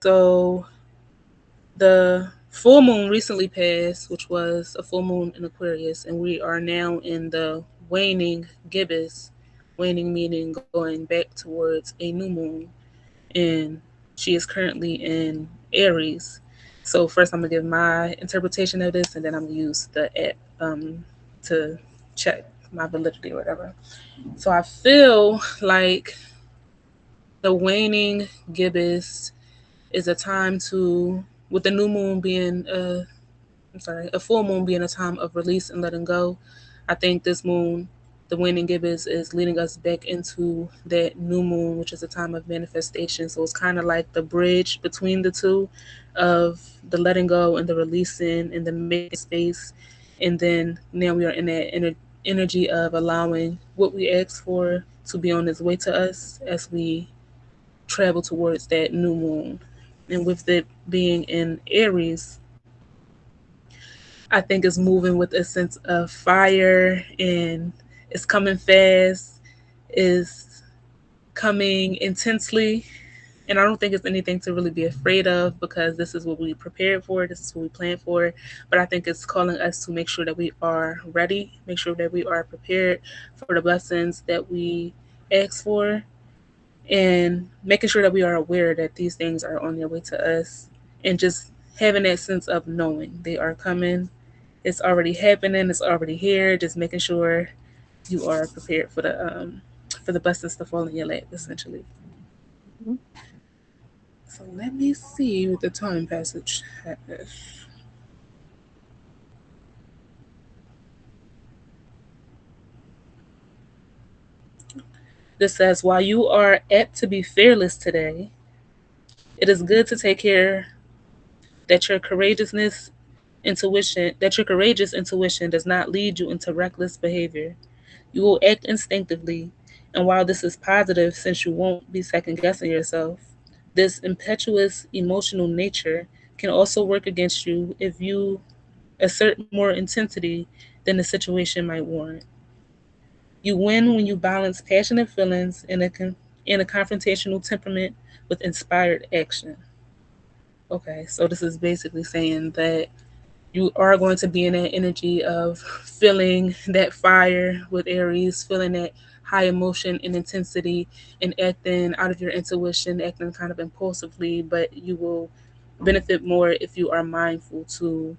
So the full moon recently passed, which was a full moon in Aquarius, and we are now in the waning gibbous. Waning meaning going back towards a new moon, and she is currently in Aries. So first, I'm gonna give my interpretation of this, and then I'm gonna use the app to check my validity or whatever. So I feel like the waning gibbous is a time to, with the new moon being a full moon being a time of release and letting go. I think this moon, the waning gibbous, is leading us back into that new moon, which is a time of manifestation. So it's kind of like the bridge between the two, of the letting go and the releasing and the making space. And then now we are in that energy of allowing what we asked for to be on its way to us as we travel towards that new moon. And with it being in Aries, I think it's moving with a sense of fire, and it's coming fast, is coming intensely. And I don't think it's anything to really be afraid of, because this is what we prepared for, this is what we planned for. But I think it's calling us to make sure that we are ready, make sure that we are prepared for the blessings that we ask for, and making sure that we are aware that these things are on their way to us, and just having that sense of knowing they are coming. It's already happening, it's already here, just making sure you are prepared for the blessings to fall in your lap, essentially. Mhm. So let me see what the time passage has. This says, while you are apt to be fearless today, it is good to take care that your courageous intuition does not lead you into reckless behavior. You will act instinctively, and while this is positive since you won't be second guessing yourself, this impetuous emotional nature can also work against you if you assert more intensity than the situation might warrant. You win when you balance passionate feelings in a confrontational temperament with inspired action. Okay, so this is basically saying that you are going to be in that energy of feeling that fire with Aries, feeling that high emotion and intensity, and acting out of your intuition, acting kind of impulsively, but you will benefit more if you are mindful to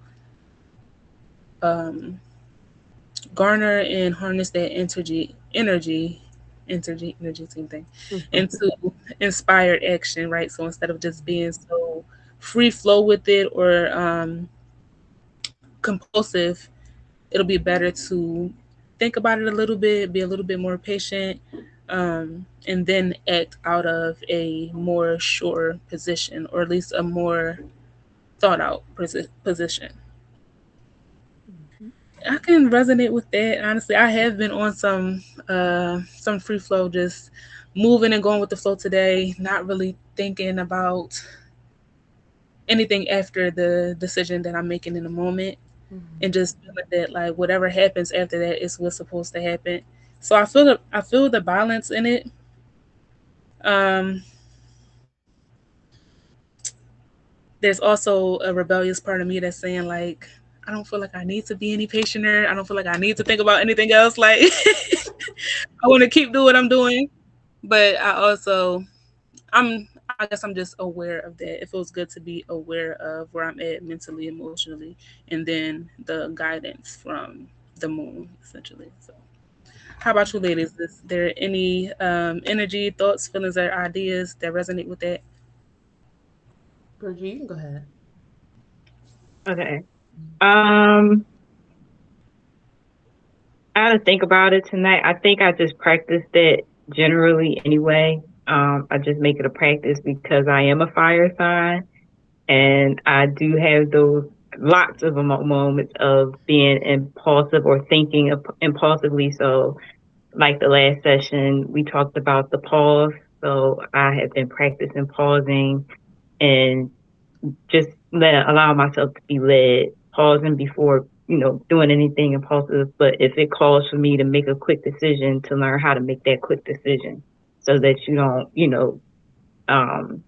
um, garner and harness that energy, same thing, into inspired action, right? So instead of just being so free flow with it, or compulsive, it'll be better to think about it a little bit, be a little bit more patient, and then act out of a more sure position, or at least a more thought out position. Mhm. I can resonate with that. Honestly, I have been on some free flow, just moving and going with the flow today, not really thinking about anything after the decision that I'm making in the moment, and Mhm. just feeling that like whatever happens after that is what's supposed to happen. So I feel the balance in it. Um, there's also a rebellious part of me that's saying like, I don't feel like I need to be any patienter. I don't feel like I need to think about anything else. Like I want to keep doing what I'm doing, but I guess I'm just aware of that. It feels good to be aware of where I'm at mentally, emotionally, and then the guidance from the moon, essentially. So, how about you, ladies? Is there any energy, thoughts, feelings, or ideas that resonate with that? Bridget, you can go ahead. Okay. Um, I had to think about it tonight. I think I just practiced it generally anyway. I just make it a practice because I am a fire sign, and I do have those lots of moments of being impulsive or thinking impulsively. So, like the last session, we talked about the pause. So I have been practicing pausing and just allow myself to be led, pausing before doing anything impulsive. But if it calls for me to make a quick decision, to learn how to make that quick decision, so that you don't um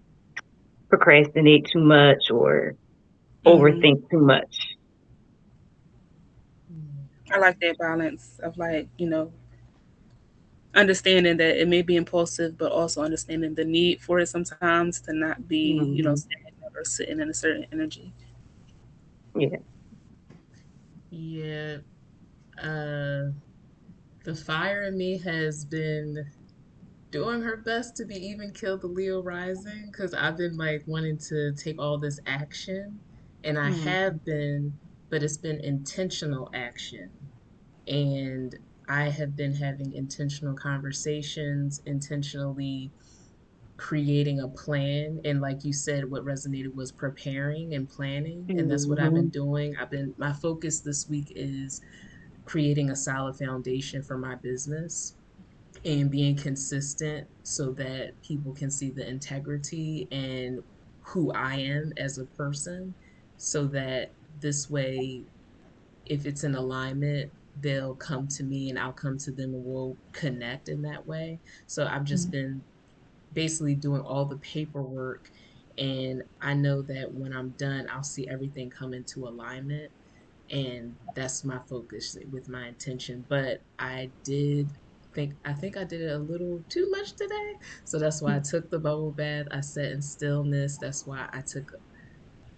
procrastinate too much or Hmm. overthink too much. I like that balance of like, understanding that it may be impulsive, but also understanding the need for it sometimes to not be, Hmm. stagnant or sitting in a certain energy. Yeah. Yeah. Uh, the fire in me has been doing her best to be even kill the Leo rising because I've been like wanting to take all this action, and I Hmm. have been, but it's been intentional action. And I have been having intentional conversations, intentionally creating a plan. And like you said, what resonated was preparing and planning. And that's what I've been Hmm. doing. My focus this week is creating a solid foundation for my business and being consistent so that people can see the integrity and who I am as a person, so that this way, if it's in alignment, they'll come to me and I'll come to them and we'll connect in that way. So I've just been basically doing all the paperwork, and I know that when I'm done, I'll see everything come into alignment, and that's my focus with my intention. But I think I did it a little too much today, so that's why I took the bubble bath. I sat in stillness. That's why I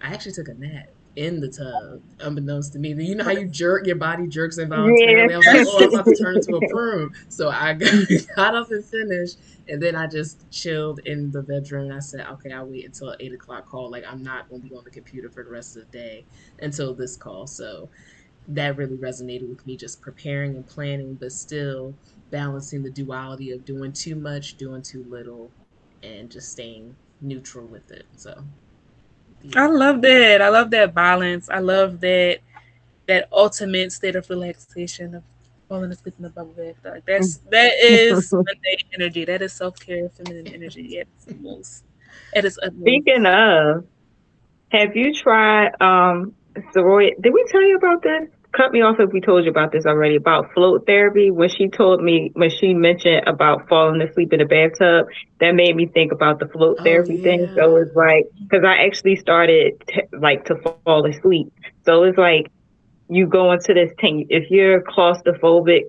actually took a nap in the tub, unbeknownst to me. You know how you jerk, your body jerks Yeah. involuntarily. I was like, oh, I'm about to turn into a prune. So I got up and finished, and then I just chilled in the bedroom. And I said, okay, I'll wait until 8 o'clock call. Like, I'm not going to be on the computer for the rest of the day until this call. So that really resonated with me, just preparing and planning, but still balancing the duality of doing too much, doing too little, and just staying neutral with it. So, I yeah. love that. I love that balance. I love that ultimate state of relaxation of falling asleep in the bubble bath. Like that is Monday energy. That is self care, feminine energy at its most, at its utmost. Speaking of, have you tried sorority? Did we tell you about this? Cut me off if we told you about this already about float therapy. When she told me when she mentioned about falling asleep in the bathtub, that made me think about the float Oh therapy thing. So yeah. it's like because I actually started like to fall asleep. So it's like you go into this thing. If you're claustrophobic,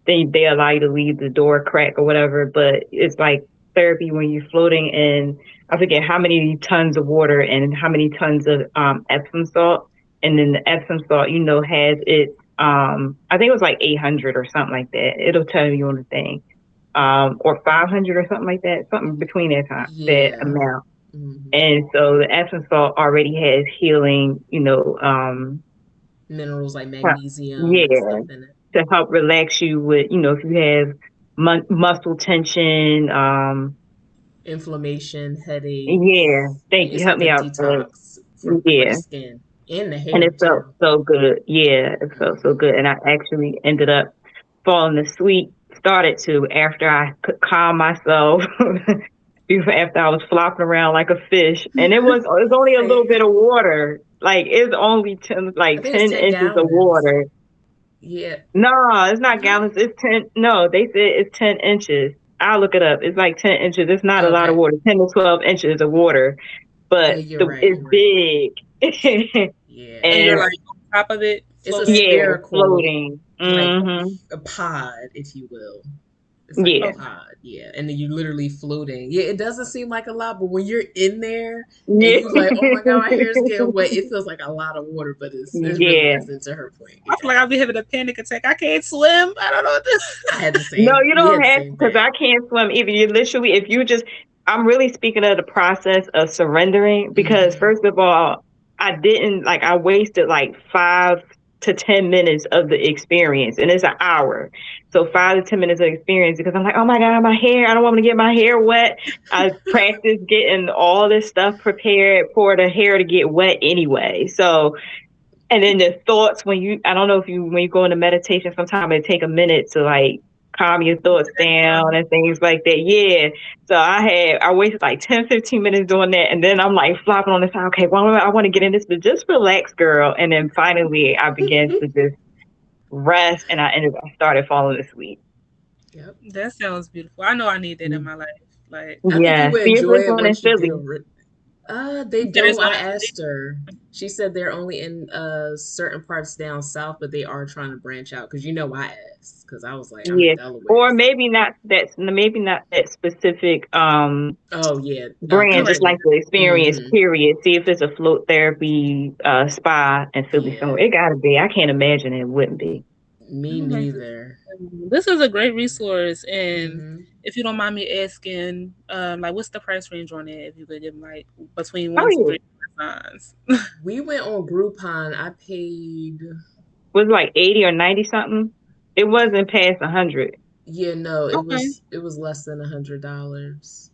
then they allow you to leave the door crack or whatever. But it's like therapy when you're floating in, I forget how many tons of water and how many tons of Epsom salt. And then the Epsom salt, has its, I think it was like 800 or something like that. It'll tell you on the thing. Or 500 or something like that, something between that Yeah. amount. Hmm. And so the Epsom salt already has healing, Minerals like Huh. magnesium and Yeah, stuff in it. to help relax you with, if you have muscle tension. Inflammation, headaches. Yeah, thank you. It's Help like a me out. detox for the Yeah, skin and the and hair it felt too. so good. Yeah, it felt so Hmm. good. And I actually ended up falling asleep, started to, after I could calm myself. After I was flopping around like a fish, and it was only a little bit Same. of water. Like it's only ten, I like think it's 10 inches of 10 gallons. water. Yeah. No, it's not No? gallons. It's 10. No, they said it's 10 inches. I'll look it up. It's like 10 inches. It's not a lot of Okay. water. 10 to 12 inches of water, Oh, but you're right. it's You're right. big. Yeah. And you're And like on top of it, It's a floating. yeah, spherical, floating. like Hmm. a pod, if you will. It's like a Yeah, Okay. pod, yeah. And then you're literally floating. Yeah, it doesn't seem like a lot, but when you're in there and yeah, you like, oh my god, my hair is getting wet, it feels like a lot of water, but it really yeah. isn't to her point. I Yeah. feel like I'll be having a panic attack. I can't swim. I don't know what to. I had the No, same you we don't had the have same because I thing. can't swim either. You literally, if you just, I'm really speaking of the process of surrendering because Hmm. first of all, I didn't like I wasted like 5 to 10 minutes of the experience, and it's an hour, so 5 to 10 minutes of experience because I'm like, oh my god, my hair, I don't want to get my hair wet. I practiced getting all this stuff prepared for the hair to get wet anyway, so and then the thoughts when I don't know if you when you go into meditation, sometimes it take a minute to like calm your thoughts down and things like that. Yeah. So I wasted like 10, 15 minutes doing that, and then I'm like flopping on the side. Okay, well I want to get in this, but just relax, girl. And then finally I began to just rest, and I started falling asleep. Yep. That sounds beautiful. I know I need that in my life. Like, I think you Yeah. would See, it's enjoy this it one in once you get Philly. over it. They You said it's don't. I not. asked her. She said they're only in certain parts down south, but they are trying to branch out. Cause I asked. Cause I was like, I'm in Yeah. Delaware, Or so. maybe not that specific Oh yeah, brand, just like country. the experience Mm-hmm. period. See if it's a float therapy spa in Philly somewhere. Yeah, It gotta be. I can't imagine it wouldn't be. I me would like to. neither. This is a great resource, and Mm-hmm. if you don't mind me asking, like, what's the price range on it? If you could give like between Oh one to yeah. three signs. We went on Groupon. I paid. Was it like 80 or 90 something? It wasn't past 100. Yeah, no, it Okay. was it was less than $100.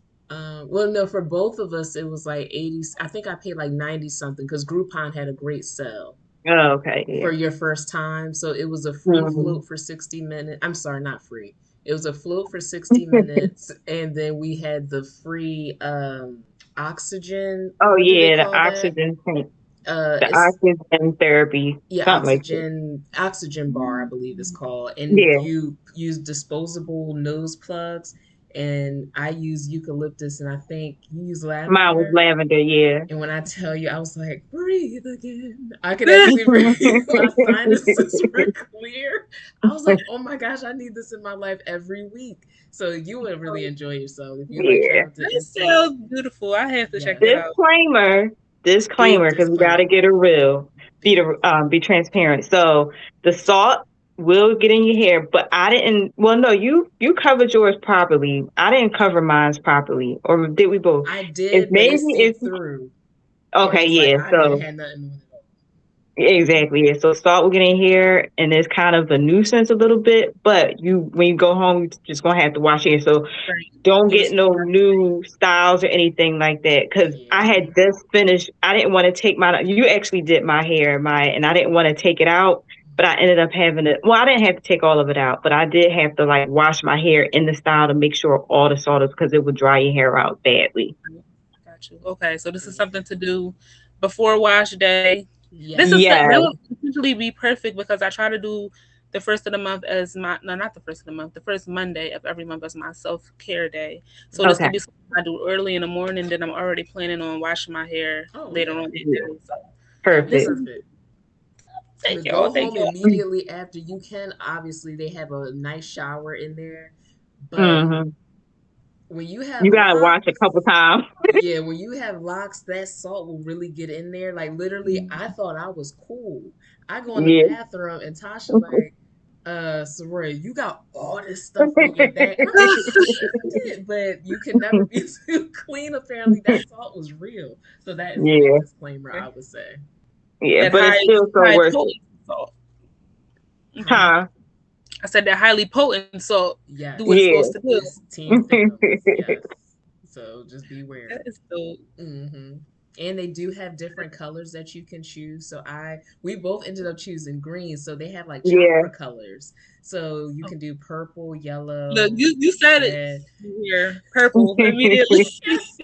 Well, no, for both of us, it was like 80. I think I paid like 90 something because Groupon had a great sale Oh, okay, yeah. for your first time. So it was a free Mhm. float for 60 minutes. I'm sorry, not free. It was a float for 60 minutes. And then we had the free oxygen. Oh What do they yeah, call that? the It's oxygen therapy, yeah, something like that. oxygen bar, I believe it's called. And Yeah, you use disposable nose plugs. And I use eucalyptus, and I think you use mine was lavender. lavender. Yeah. And when I tell you, I was like, breathe again. I could actually breathe. My sinuses were clear. I was like, oh my gosh, I need this in my life every week. So you would really enjoy yourself if you like Yeah. travel to That instant. sounds beautiful. I have to check Yes. it out. Disclaimer, Big because we got to disclaimer. get a real, Big. be transparent. So the salt will get in your hair, but I didn't. Well, no, you covered yours properly. I didn't cover mine's properly, or did we both? I If did, but maybe it if seeped through. It okay, was like yeah. I didn't So have nothing on it exactly. Yeah. So salt will get in here, and it's kind of a nuisance a little bit. But you, when you go home, you just gonna have to wash it. So Right. don't Give get us. no new styles or anything like that. all. Cause I Yeah. had just finished. I didn't want to take my. You actually did my hair, and I didn't want to take it out. But I ended up having it. Well, I didn't have to take all of it out, but I did have to like wash my hair in the style to make sure all the salt is because it would dry your hair out badly. Got you. Okay, so this is Yeah. something to do before wash day. That Yes. would essentially be perfect because I try to do the first of the month as my no, not the first of the month, the first Monday of every month as my self care day. So this Okay. could be something I do early in the morning. Then I'm already planning on washing my hair Oh later yeah. on that Yeah. day. So That would be this Perfect. is perfect. thank But y'all, go thank home y'all. immediately after you can. Obviously, they have a nice shower in there. But Hmm. when you have You gotta locks, wash a couple times. yeah, when you have locks, that salt will really get in there. Like literally, I thought I was cool. I go in the Yeah. bathroom and Tasha like, Soraya, you got all this stuff on your back. And I'm like, I sure did, but you can never be too clean. Apparently, that salt was real. So that is a big Yeah. disclaimer, I would say. Yeah. That But it's still so high worth it. potent salt. Okay, Huh? I said that highly potent salt do what it's supposed to Yes, do. it's Team Thickums. Yes. So just That beware. is dope. Hmm. And they do have different colors that you can choose. So we both ended up choosing green. So they have like Yeah. chakra colors. So you can do purple, Look, yellow, you said it red. here, purple immediately. Yes.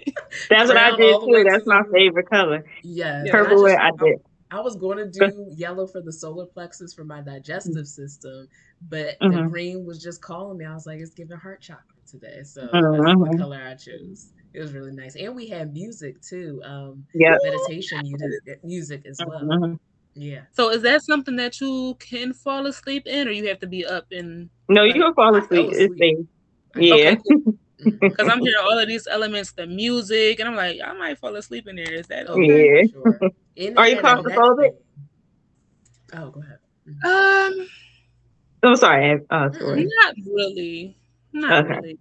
That's what I Brown did all the too. way to That's the my root. favorite color. Yes. Yeah. And Purple. I did. I was going to do yellow for the solar plexus for my digestive system, but the Mm-hmm. green was just calling me. I was like, it's giving heart chakra today. So that's the Mm-hmm. color I chose. It was really nice. And we had music too, Yep. meditation music as well. Hmm. Yeah. So is that something that you can fall asleep in, or you have to be up and No, you Uh, can fall I asleep. fell It's asleep. safe. I did. Yeah. okay, cool. Because Hmm. I'm hearing all of these elements, the music, and I'm like, I might fall asleep in there. Is that Oh, yeah, okay? for Yeah. sure. And they Are you had a neck claustrophobic? thing. Oh, go ahead. Um, I'm sorry. Mm-mm. Sorry. not really, not Okay. really.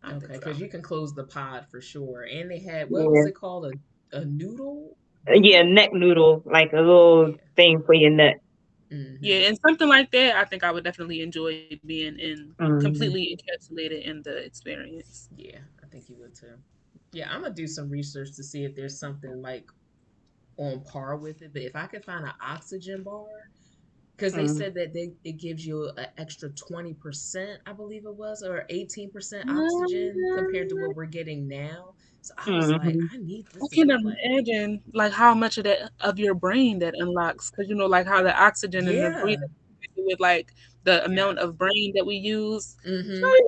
I don't think Okay, so. because you can close the pod for sure. And they had, what was Yeah. it called? A noodle? Yeah. Noodle? Neck noodle, like a little Yeah. thing for your neck. Hmm. Yeah, and something like that, I think I would definitely enjoy being in Mm-hmm. completely encapsulated in the experience. Yeah, I think you would too. Yeah, I'm gonna do some research to see if there's something like on par with it. But if I could find an oxygen bar, because they Mm-hmm. said that it gives you an extra 20%, I believe it was, or 18% oxygen compared to Um, what we're getting now. So I was like, Mm-hmm. I need I this in can my life. imagine like how much of that of your brain that unlocks because like how the oxygen and the Yeah. breathing with like the amount Yes. of brain that we use. Mm-hmm. Sorry,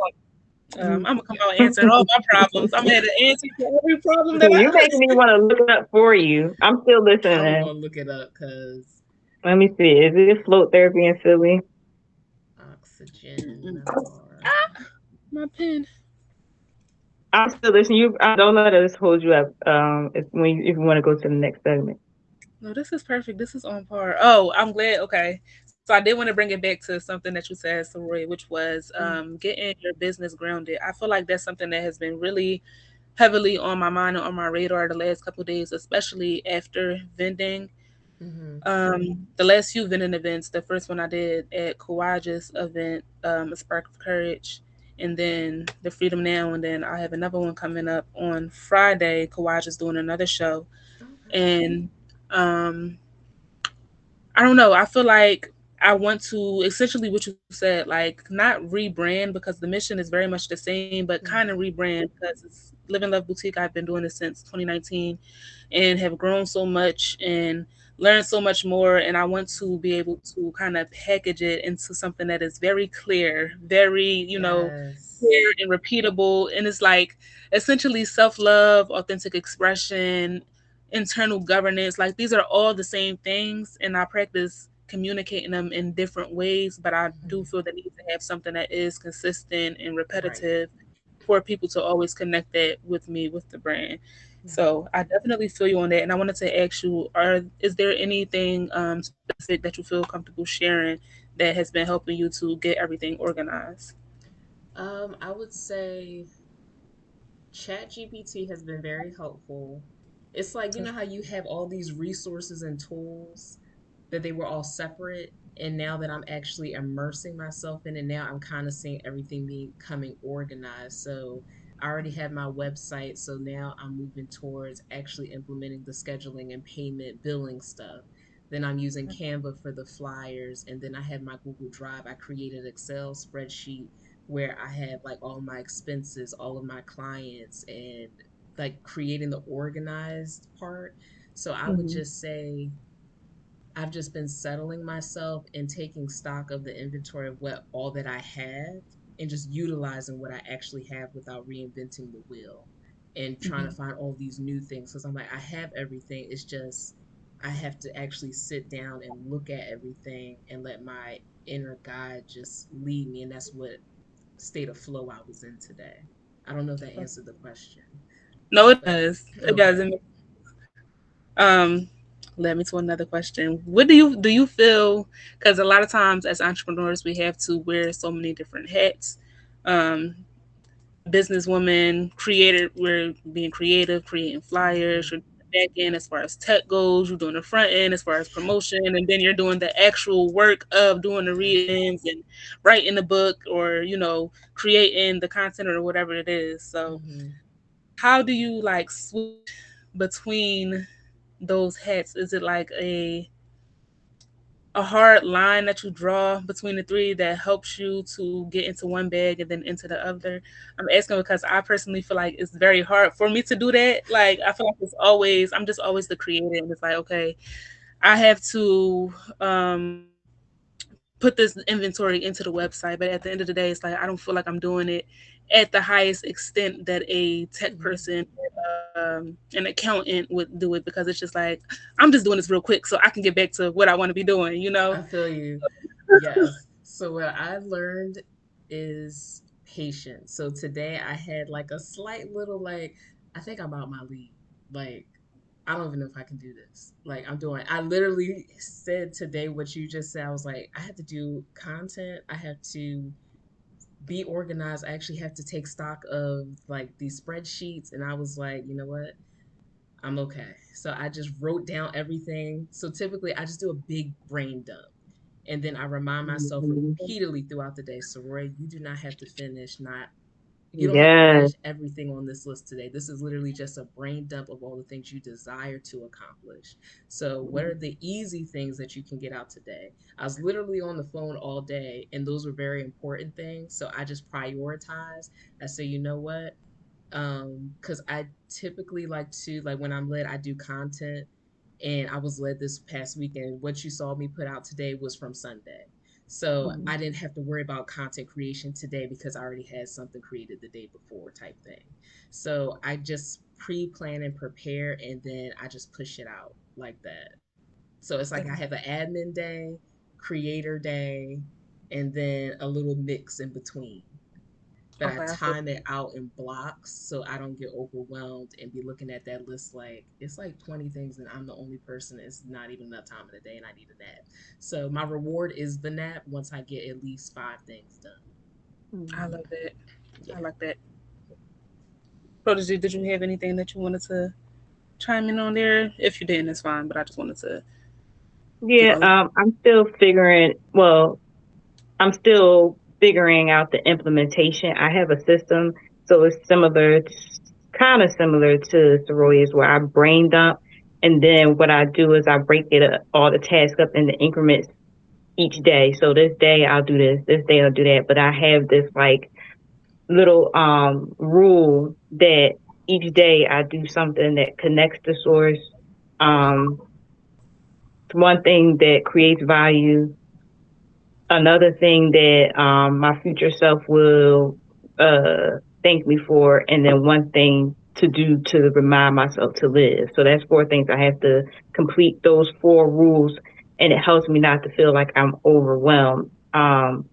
I'm gonna come out answering all my problems. I'm gonna have an answer to every problem that You I. making me want to look it up for you. I'm still I'm listening. gonna look it up because Let me see. Is it float therapy in Philly? oxygen bar. Ah, my pen. I'm still listening. You don't let us hold you up. If you want to go to the next segment. No, this is perfect. This is on par. Oh, I'm glad. Okay. So I did want to bring it back to something that you said, Soraya, which was Mm, getting your business grounded. I feel like that's something that has been really heavily on my mind and on my radar the last couple of days, especially after vending. mm-hmm. The last few vending events, the first one I did at Kawaja's event, A Spark of Courage, and then the Freedom Now, and then I have another one coming up on Friday. Kawaja's doing another show, Okay. and um, I don't know. I feel like I want to essentially what you said, like not rebrand because the mission is very much the same, but kind of Mm-hmm. rebrand because it's Live and Love Boutique. I've been doing this since 2019 and have grown so much and learned so much more. And I want to be able to kind of package it into something that is very clear, very, Yes. clear and repeatable. And it's like essentially self love, authentic expression, internal governance. Like these are all the same things. And I practice communicating them in different ways. But I do Mm-hmm. feel the need to have something that is consistent and Right. repetitive for people to always connect that with me with the brand. Mm-hmm. So I definitely feel you on that. And I wanted to ask you, is there anything specific that you feel comfortable sharing that has been helping you to get everything organized? I would say ChatGPT has been very helpful. It's like, you know how you have all these resources and tools that they were all separate, and now that I'm actually immersing myself in it, now I'm kind of seeing everything becoming organized. So I already have my website, so now I'm moving towards actually implementing the scheduling and payment billing stuff. Then I'm using Canva for the flyers, and then I have my Google Drive. I created an Excel spreadsheet where I have like all my expenses, all of my clients, and like creating the organized part. So I would Mm-hmm. just say I've just been settling myself and taking stock of the inventory of what all that I have and just utilizing what I actually have without reinventing the wheel and trying to Mm-hmm. find all these new things. Because I'm like, I have everything. It's just I have to actually sit down and look at everything and let my inner guide just lead me. And that's what state of flow I was in today. I don't know if that answered the question, No, it but does. It does. okay. It Um, led me to another question. What do you feel? Because a lot of times as entrepreneurs, we have to wear so many different hats. Um, businesswoman, creator, we're being creative, creating flyers. Hmm. You're doing the back end as far as tech goes. You're doing the front end as far as promotion, and then you're doing the actual work of doing the Yes. readings and writing the book, or creating the content or whatever it is. So, Hmm. how do you like switch between those hats? Is it like a hard line that you draw between the three that helps you to get into one bag and then into the other? I'm asking because I personally feel like it's very hard for me to do that. Like I feel like I'm just always the creator, and it's like okay, I have to put this inventory into the website, but at the end of the day, it's like I don't feel like I'm doing it at the highest extent that a tech Hmm. person, an accountant would do it because it's just like I'm just doing this real quick so I can get back to what I want to be doing, you know? I feel you. Yes. So what I learned is patience. So today I had like a slight little like I think I'm out my league. Like I don't even know if I can do this. Like I literally said today what you just said. I was like, I have to do content. I have to be organized. I actually have to take stock of like these spreadsheets. And I was like, you know what? I'm okay. So I just wrote down everything. So typically I just do a big brain dump. And then I remind myself repeatedly throughout the day, Soraya, you do not have to finish not you don't have to Yes. finish everything on this list today. This is literally just a brain dump of all the things you desire to accomplish. So, what are the easy things that you can get out today? I was literally on the phone all day, and those were very important things. So, I just prioritize. I say, you know what? Because I typically like to, like when I'm led, I do content, and I was led this past weekend. What you saw me put out today was from Sunday. So Mhm. I didn't have to worry about content creation today because I already had something created the day before type thing. So I just pre-plan and prepare, and then I just push it out like that. So it's like I have an admin day, creator day, and then a little mix in between. But I Okay, I feel time it out in blocks so I don't get overwhelmed and be looking at that list like it's like 20 things and I'm the only person. It's not even enough time in the day and I need a nap. So my reward is the nap once I get at least 5 things done. I love that. I Yeah. like that. Protégé, did you have anything that you wanted to chime in on there? If you didn't, it's fine. But I just wanted to get Yeah, all. I'm still figuring. Well, I'm still figuring out the implementation. I have a system, so it's similar, kind of similar to Soroya's, where I brain dump, and then what I do is I break it up, all the tasks up into increments each day. So this day I'll do this day I'll do that. But I have this like little rule that each day I do something that connects to source. Um, one thing that creates value, another thing that my future self will thank me for, and then one thing to do to remind myself to live. So that's four things I have to complete those four rules, and it helps me not to feel like I'm overwhelmed.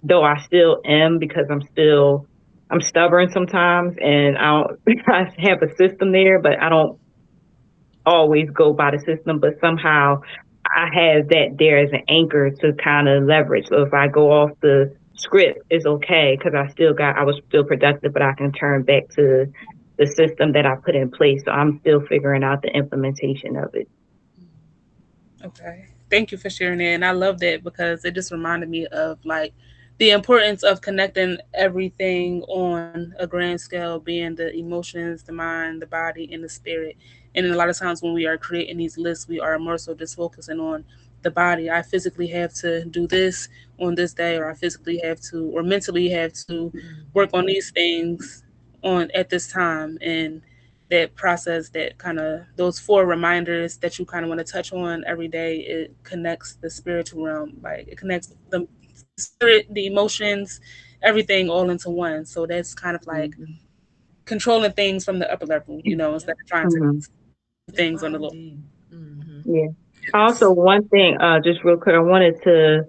Though I still am because I'm stubborn sometimes, and I don't I have a system there, but I don't always go by the system, but somehow I have that there as an anchor to kind of leverage. So if I go off the script, it's okay because I was still productive, but I can turn back to the system that I put in place. So I'm still figuring out the implementation of it. Okay. Thank you for sharing that. And I love that because it just reminded me of like the importance of connecting everything on a grand scale, being the emotions, the mind, the body, and the spirit. And a lot of times when we are creating these lists, we are more so just focusing on the body. I physically have to do this on this day, or I physically have to, or mentally have to work Mm-hmm. on these things on at this time. And that process, that kind of those four reminders that you kind of want to touch on every day, it connects the spiritual realm, like it connects the spirit, the emotions, everything all into one. So that's kind of like Mhm. controlling things from the upper level, instead Yep. of trying to Mhm. do Yep. things on the Wow, low. indeed. Mm-hmm. Yeah. Also, Yes. one thing, just real quick, I wanted to,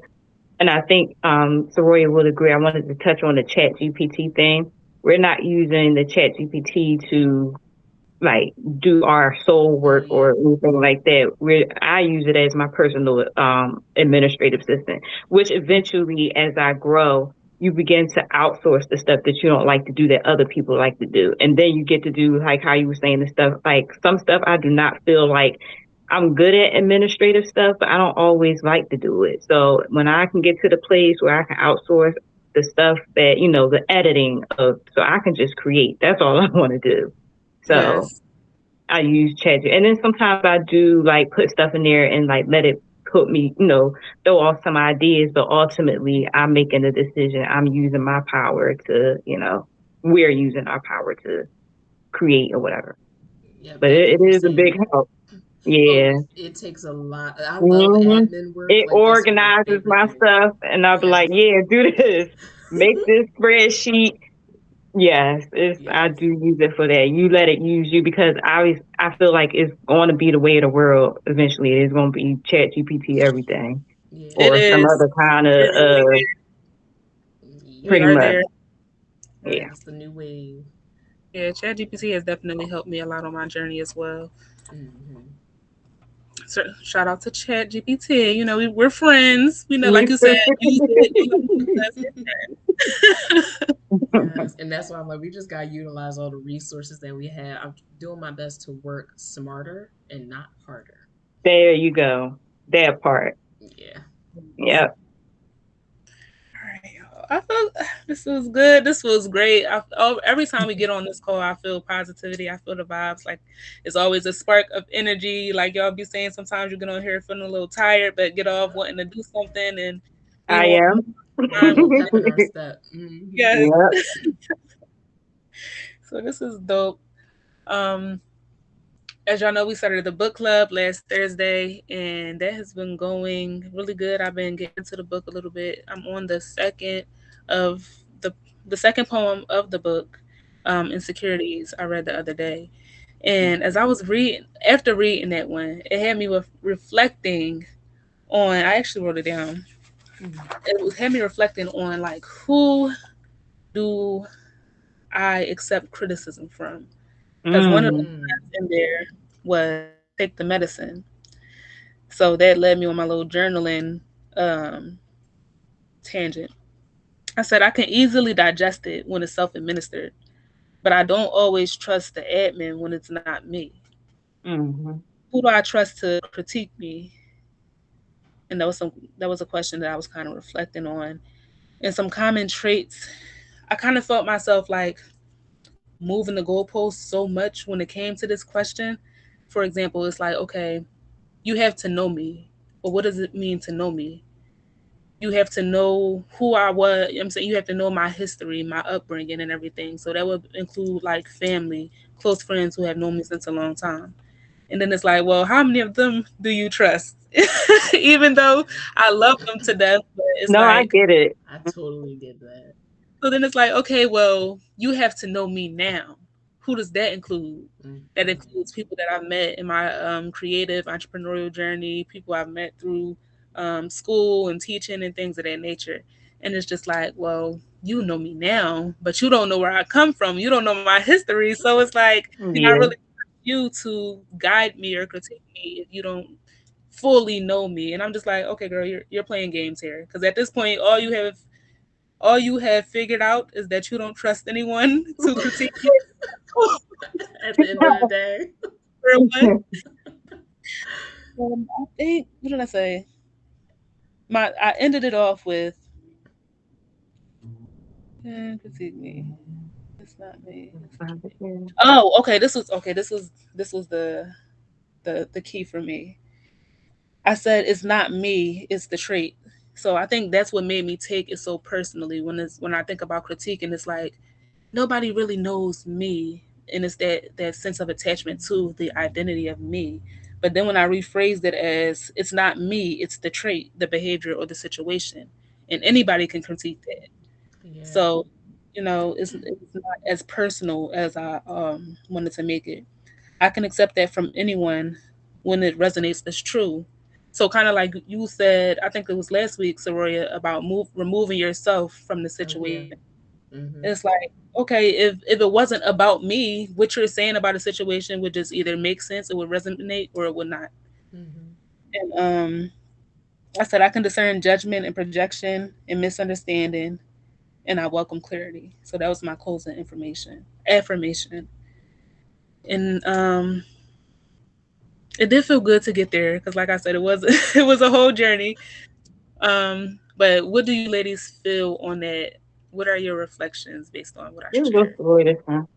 and I think Soroya would agree. I wanted to touch on the Chat GPT thing. We're not using the Chat GPT to like do our soul work or Yeah. anything like that. I use it as my personal administrative assistant, which eventually as I grow, you begin to outsource the stuff that you don't like to do that other people like to do. And then you get to do like how you were saying the stuff, like some stuff I do not feel like I'm good at administrative stuff, but I don't always like to do it. So when I can get to the place where I can outsource the stuff that, the editing of, so I can just create. That's all I want to do. So Yes. I use ChatGPT, and then sometimes I do like put stuff in there and like let it put me, throw off some ideas. But ultimately, I'm making a decision. I'm using my power to, we're using our power to create or whatever. Yep. But Thank you it for is a saying big that. help. Oh, Yeah. it takes a lot. I love hmm admin work. It Like that's one of my organizes favorite my things. stuff, and I'll be like, Yes. yeah, do this, make this spreadsheet. Yes, I Yes. do use it for that. You let it use you because I feel like it's going to be the way of the world eventually. It's going to be Chat GPT everything Yeah. It or some is. other kind We're of really there. We Yep. pretty are much. there. Yeah. Right. It's the new wave. Yeah, ChatGPT has definitely helped me a lot on my journey as well. Mm-hmm. So, shout out to ChatGPT. We're friends. We know, like You you said, use it. Use us. We're friends. Yes, and that's why I'm like, we just gotta utilize all the resources that we have. I'm doing my best to work smarter and not harder. There you go. That part. Yeah. Yep. All right, y'all. I feel this was good. This was great. Every time we get on this call, I feel positivity. I feel the vibes. Like it's always a spark of energy. Like y'all be saying, sometimes you get on here feeling a little tired, but get off Yep. wanting to do something, and we I want am. Got a time. little pep in our step. Mm-hmm. Yes. Yep. So this is dope. Um, As y'all know, we started the book club last Thursday, and that has been going really good. I've been getting into the book a little bit. I'm on the second of the the second poem of the book, "Insecurities." I read the other day, and as I was reading, after reading that one, it had me with reflecting on. I actually wrote it down. Had me reflecting on like who do I accept criticism from? Because one of the Mm-hmm. Mm. lines in there was take the medicine. So that led me on my little journaling um, tangent. I said I can easily digest it when it's self administered, but I don't always trust the admin when it's not me. Mm-hmm. Who do I trust to critique me? And that was a question that I was kind of reflecting on. And some common traits. I kind of felt myself like moving the goalposts so much when it came to this question. For example, it's like, okay, you have to know me. But what does it mean to know me? You have to know who I was. I'm saying you have to know my history, my upbringing, and everything. So that would include like family, close friends who have known me since a long time. And then it's like, well, how many of them do you trust? Even though Yeah. I love them to death, but it's No, I like, get it. I totally get that. so then it's like, okay, well, you have to know me now. Who does that include? That Mm-hmm. includes people that I've met in my creative entrepreneurial journey, people I've met through school and teaching and things of that nature. And it's just like, well, you know me now, but you don't know where I come from. You don't know my history. So it's like, I Yeah. really want you to guide me or critique me if you don't fully know me. And I'm just like, okay, girl, you're playing games here. Because at this point, all you have figured out is that you don't trust anyone to critique you. At the end of the day. For one, I think what did I say? I ended it off with critique me. It's not me. It's oh, okay. This was the key for me. I said it's not me. It's the trait. So I think that's what made me take it so personally when I think about critique and it's like nobody really knows me and it's that sense of attachment to the identity of me. But then when I rephrased it as it's not me, it's the trait, the behavior or the situation, and anybody can critique that. Yeah. So it's not as personal as I wanted to make it. I can accept that from anyone when it resonates as true. So kind of like you said, I think it was last week, Soroya, about removing yourself from the Oh yeah. situation. Mm-hmm. It's like, okay, if it wasn't about me, what you're saying about a situation would just either make sense, it would resonate, or it would not. Mm-hmm. And I said I can discern judgment and projection and misunderstanding, and I welcome clarity. So that was my closing information affirmation. And it did feel good to get there because, like I said, it was it was a whole journey. But what do you ladies feel on that? What are your reflections based on what I It was shared? the way this time.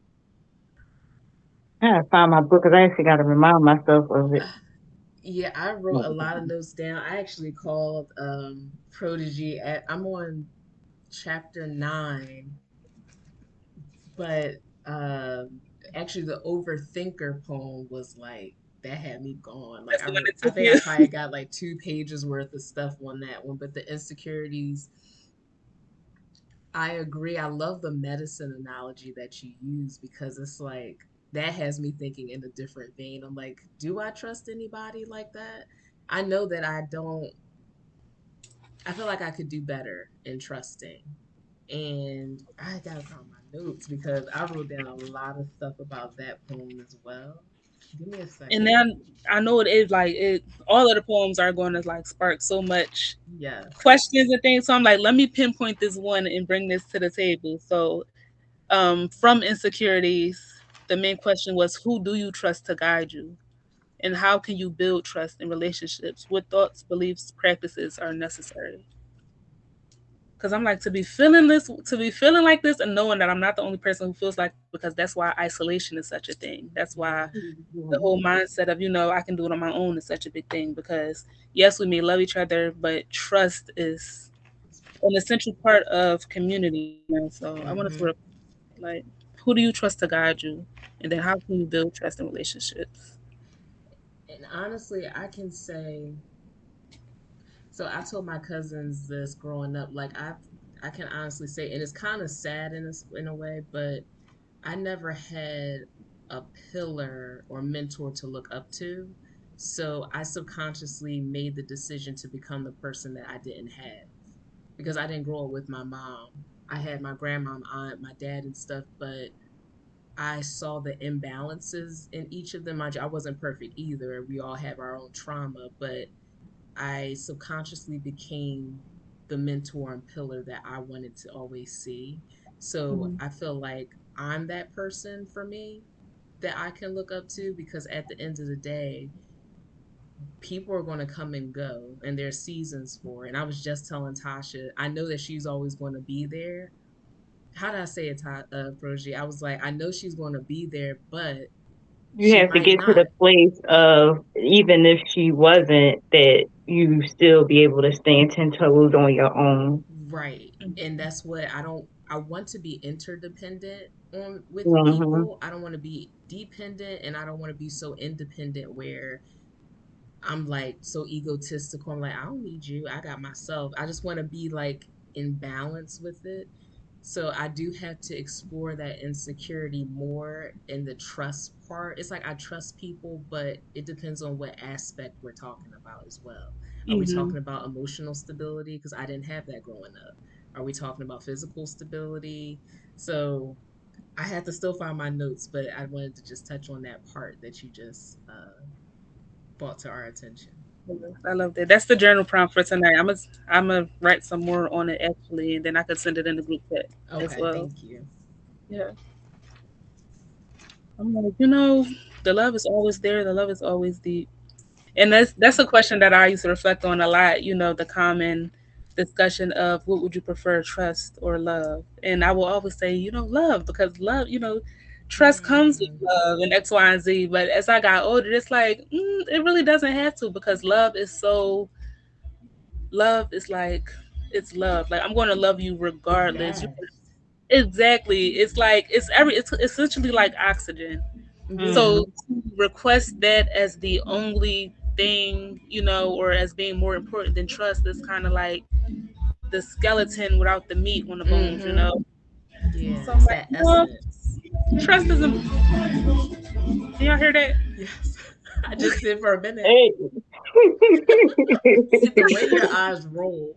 I gotta find my book because I actually gotta remind myself of it. Yeah, I wrote a lot of notes down. I actually called Protégé at I'm on chapter 9, but actually the overthinker poem was like that had me going. Like That's the one that I took think I you. probably got like 2 pages worth of stuff on that one. But the insecurities, I agree. I love the medicine analogy that you use because it's like that has me thinking in a different vein. I'm like, do I trust anybody like that? I know that I don't. I feel like I could do better in trusting. And I gotta find my notes because I wrote down a lot of stuff about that poem as well. Give me a And second. then I know it is like it. All of the poems are going to like spark so much Yes. questions and things. So I'm like, let me pinpoint this one and bring this to the table. So, from insecurities, the main question was, who do you trust to guide you, and how can you build trust in relationships? What thoughts, beliefs, practices are necessary? Because I'm like to be feeling like this, and knowing that I'm not the only person who feels like this, because that's why isolation is such a thing. That's why Yeah. the whole mindset of I can do it on my own is such a big thing because yes, we may love each other, but trust is an essential part of community. So I wanted to Mm-hmm. like, who do you trust to guide you, and then how can you build trust in relationships? And honestly, I can say, so I told my cousins this growing up. Like I can honestly say, and it's kind of sad in a way, but I never had a pillar or mentor to look up to. So I subconsciously made the decision to become the person that I didn't have because I didn't grow up with my mom. I had my grandma, my aunt, my dad, and stuff, but I saw the imbalances in each of them. Mind you, I wasn't perfect either. We all have our own trauma, but I subconsciously became the mentor and pillar that I wanted to always see. So Mm-hmm. I feel like I'm that person for me that I can look up to because at the end of the day, people are going to come and go and there's seasons for it. And I was just telling Tasha, I know that she's always going to be there. How did I say it, Protégé? I was like, I know she's going to be there, but You she have to might get to not. the place of, even if she wasn't, that you still be able to stand 10 toes on your own. Right. And that's what I want to be interdependent on with Hmm. people. I don't want to be dependent and I don't want to be so independent where I'm like so egotistical. I'm like, I don't need you. I got myself. I just want to be like in balance with it. So I do have to explore that insecurity more in the trust part. It's like I trust people, but it depends on what aspect we're talking about as well. Are we Mm-hmm. talking about emotional stability? Because I didn't have that growing up. Are we talking about physical stability? So I had to still find my notes, but I wanted to just touch on that part that you just brought to our attention. I love that. That's the journal prompt for tonight. I'm gonna write some more on it actually, and then I could send it in the group chat as Okay, well. thank you. Yeah, I'm like, the love is always there. The love is always deep, and that's a question that I used to reflect on a lot. The common discussion of what would you prefer, trust or love? And I will always say, love, because love, trust comes with Mm, love and X, Y, and Z. But as I got older, it's like it really doesn't have to, because love is like, it's love. Like, I'm going to love you regardless. yes. Exactly. It's like it's essentially like oxygen. Yeah. So Hmm. to request that as the only thing, or as being more important than trust, is kind of like the skeleton without the meat on the bones. Mm-hmm. Yeah, So I'm it's like, that no, essence. trust isn't. Can y'all hear that? Yes. I just did for a minute. Hey. The way your eyes roll.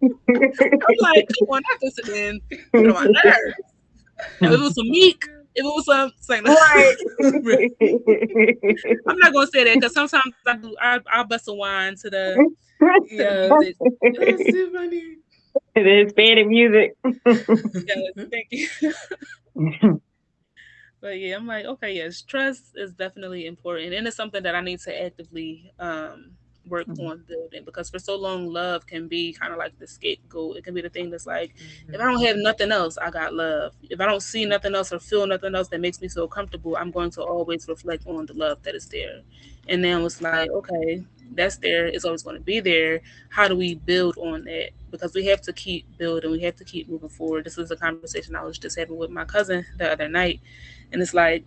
I'm like, come on, not this again. Get on my nerves. Now, if it was some meek, if it was some, saying, Right. Right. I'm not gonna say that, because sometimes I'll bust a wine to the Yes. music. That's too funny. The Hispanic music. Yeah, thank you. But yeah, I'm like, okay, yes, trust is definitely important, and it's something that I need to actively work on building, because for so long, love can be kind of like the scapegoat. It can be the thing that's like, if I Mm-hmm. don't have nothing else, I got love. If I don't see nothing else or feel nothing else that makes me feel comfortable, I'm going to always reflect on the love that is there. And then it's like, okay, that's there. It's always going to be there. How do we build on that? Because we have to keep building. We have to keep moving forward. This is a conversation I was just having with my cousin the other night, and it's like,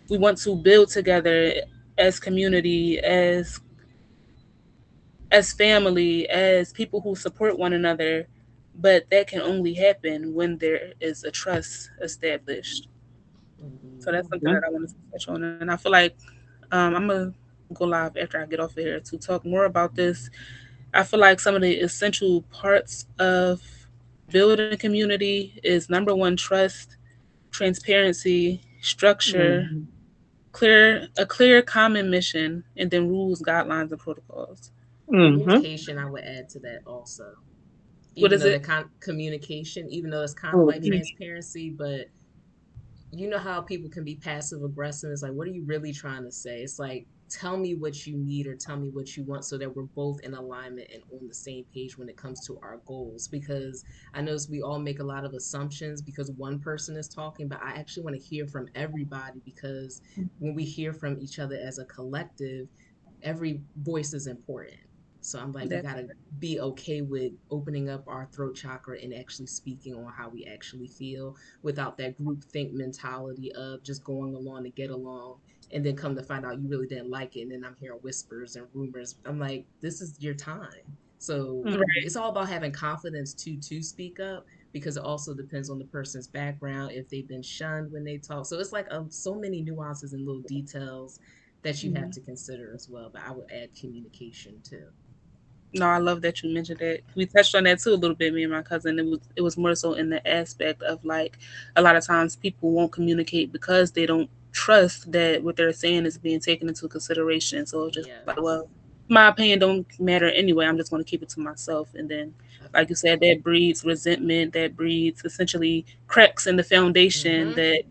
we want to build together as community, as family, as people who support one another, but that can only happen when there is a trust established. So Indeed. that's something that I wanted to touch on, and I feel like I'm gonna go live after I get off of here to talk more about this. I feel like some of the essential parts of building community is, number one, trust, transparency, structure, Mhm. a clear common mission, and then rules, guidelines, and protocols. Mhm. Communication, I would add to that also. What Even is though it? the communication, even though it's kind of like Mhm. Mm, transparency, but you know how people can be passive aggressive. It's like, what are you really trying to say? It's like, tell me what you need or tell me what you want so that we're both in alignment and on the same page when it comes to our goals. Because I notice we all make a lot of assumptions because one person is talking, but I actually want to hear from everybody, because when we hear from each other as a collective, every voice is important. So I'm like, we that got to be okay with opening up our throat chakra and actually speaking on how we actually feel without that group think mentality of just going along to get along. and then come to find out you really didn't like it, and then I'm hearing whispers and rumors. I'm like, this is your time. So Mm-hmm. it's all about having confidence to speak up, because it also depends on the person's background, if they've been shunned when they talk. So it's like so many nuances and little details that you have Mhm. to consider as well. But I would add communication too. No, I love that you mentioned that. We touched on that too a little bit, me and my cousin. It was more so in the aspect of like a lot of times people won't communicate because they don't trust that what they're saying is being taken into consideration. So it's just like, well, Yes. my opinion don't matter anyway. I'm just going to keep it to myself. And then, Yep. like you said, that breeds resentment. That breeds essentially cracks in the foundation Mm-hmm. that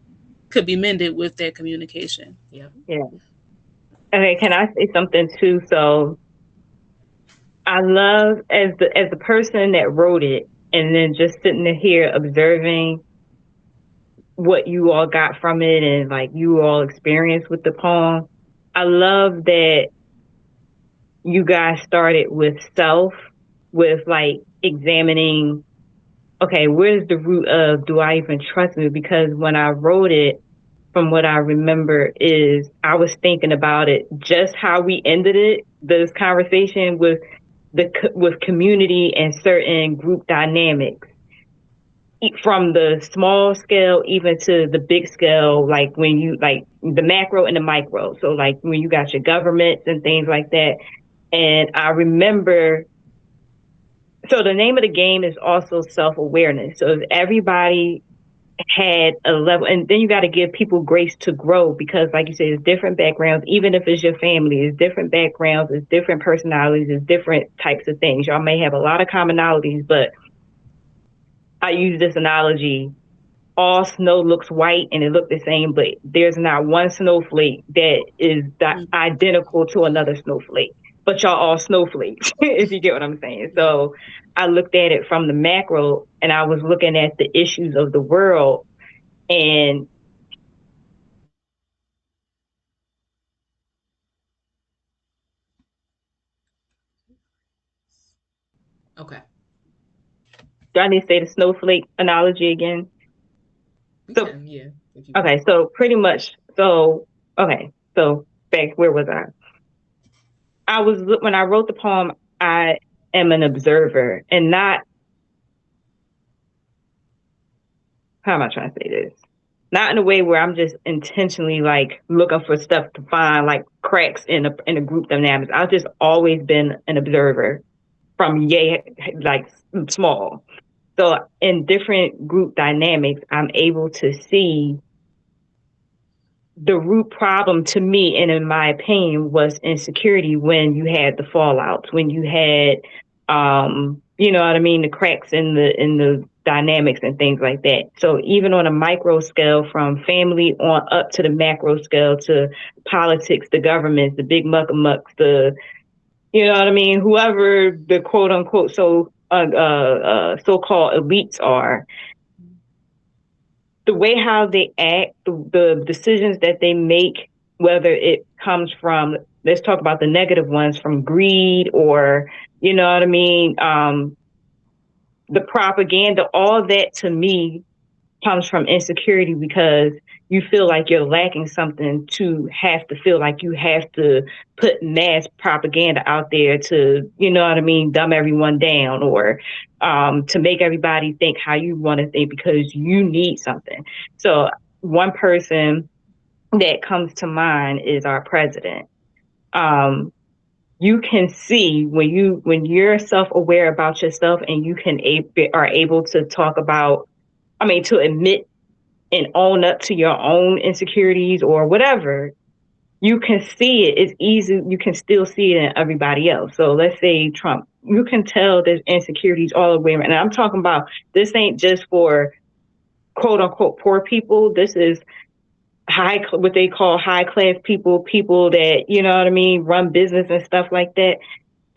could be mended with that communication. Yep. Yeah. Okay, can I say something too? So I love as the person that wrote it and then just sitting here observing what you all got from it and like you all experienced with the poem. I love that you guys started with self, with like examining, okay, where's the root of do I even trust me? Because when I wrote it, from what I remember, is I was thinking about it just how we ended it, this conversation with community and certain group dynamics from the small scale even to the big scale, like when you like the macro and the micro. So like when you got your governments and things like that. And I remember, so the name of the game is also self awareness. So if everybody had a level, and then you got to give people grace to grow because, like you said, it's different backgrounds. Even if it's your family, it's different backgrounds, it's different personalities, it's different types of things. Y'all may have a lot of commonalities, but I use this analogy: all snow looks white and it looked the same, but there's not one snowflake that is identical to another snowflake. But y'all all snowflakes, if you get what I'm saying. Yep. So I looked at it from the macro, and I was looking at the issues of the world. And Okay. do I need to say the snowflake analogy again? You So can, yeah, if you want. okay, so pretty much, so okay, so back where was I? I was when I wrote the poem. I am an observer, and not, how am I trying to say this? Not in a way where I'm just intentionally like looking for stuff to find like cracks in a group dynamics. I've just always been an observer from yay like small. So in different group dynamics, I'm able to see the root problem to me, and in my opinion, was insecurity when you had the fallouts, when you had, you know what I mean, the cracks in the dynamics and things like that. So even on a micro scale, from family on up to the macro scale to politics, the governments, the big muckamucks, the, you know what I mean, whoever the quote unquote so-called elites are, the way how they act, the decisions that they make, whether it comes from, let's talk about the negative ones, from greed or, you know what I mean, the propaganda, all that to me comes from insecurity because you feel like you're lacking something to have to feel like you have to put mass propaganda out there to, you know what I mean, dumb everyone down or to make everybody think how you want to think because you need something. So one person that comes to mind is our president. Um, you can see when you're self-aware about yourself and you are able to talk about, I mean, to admit and own up to your own insecurities or whatever, you can see it. It's easy. You can still see it in everybody else. So let's say Trump, you can tell there's insecurities all the way around. And I'm talking about, this ain't just for quote unquote poor people. This is what they call high class people, people that, you know what I mean, run business and stuff like that.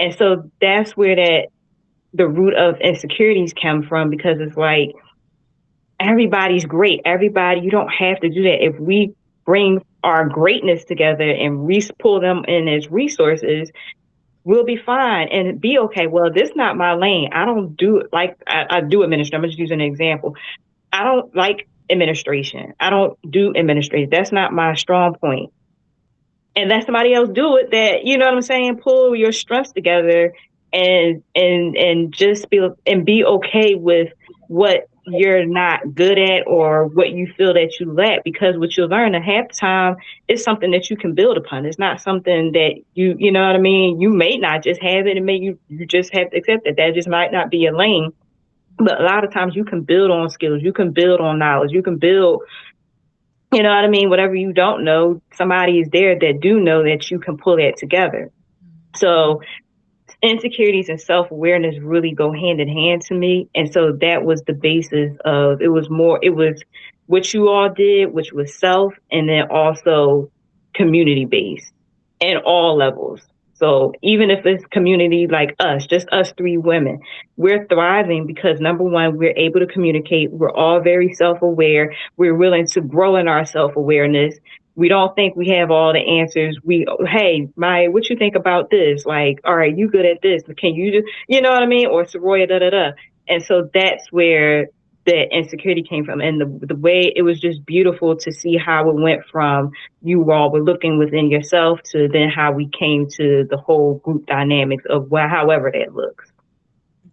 And so that's where the root of insecurities come from because it's like, everybody's great. Everybody, you don't have to do that. If we bring our greatness together and pull them in as resources, we'll be fine and be okay. Well, this is not my lane. I don't do it like I do administration. I'm just using an example. I don't like administration. I don't do administration. That's not my strong point. and let somebody else do it, that, you know what I'm saying, pull your strengths together, and just be okay with what you're not good at or what you feel that you lack, because what you'll learn at half the time is something that you can build upon. It's not something that you know what I mean, you may not just have it, and maybe you just have to accept that just might not be your lane. But a lot of times you can build on skills, you can build on knowledge, you can build, you know what I mean, whatever you don't know, somebody is there that do know, that you can pull that together. So insecurities and self-awareness really go hand in hand to me, and so that was the basis of, it was what you all did, which was self, and then also community based in all levels. So even if it's community like us, just us three women, we're thriving because number one, we're able to communicate, we're all very self-aware, we're willing to grow in our self-awareness. We don't think we have all the answers. Hey, Maya, what you think about this? Like, all right, you good at this. Can you do, you know what I mean? Or Soroya, da da da. And so that's where the insecurity came from. And the way it was just beautiful to see how it went from you all were looking within yourself to then how we came to the whole group dynamics of, well, however that looks. Yeah,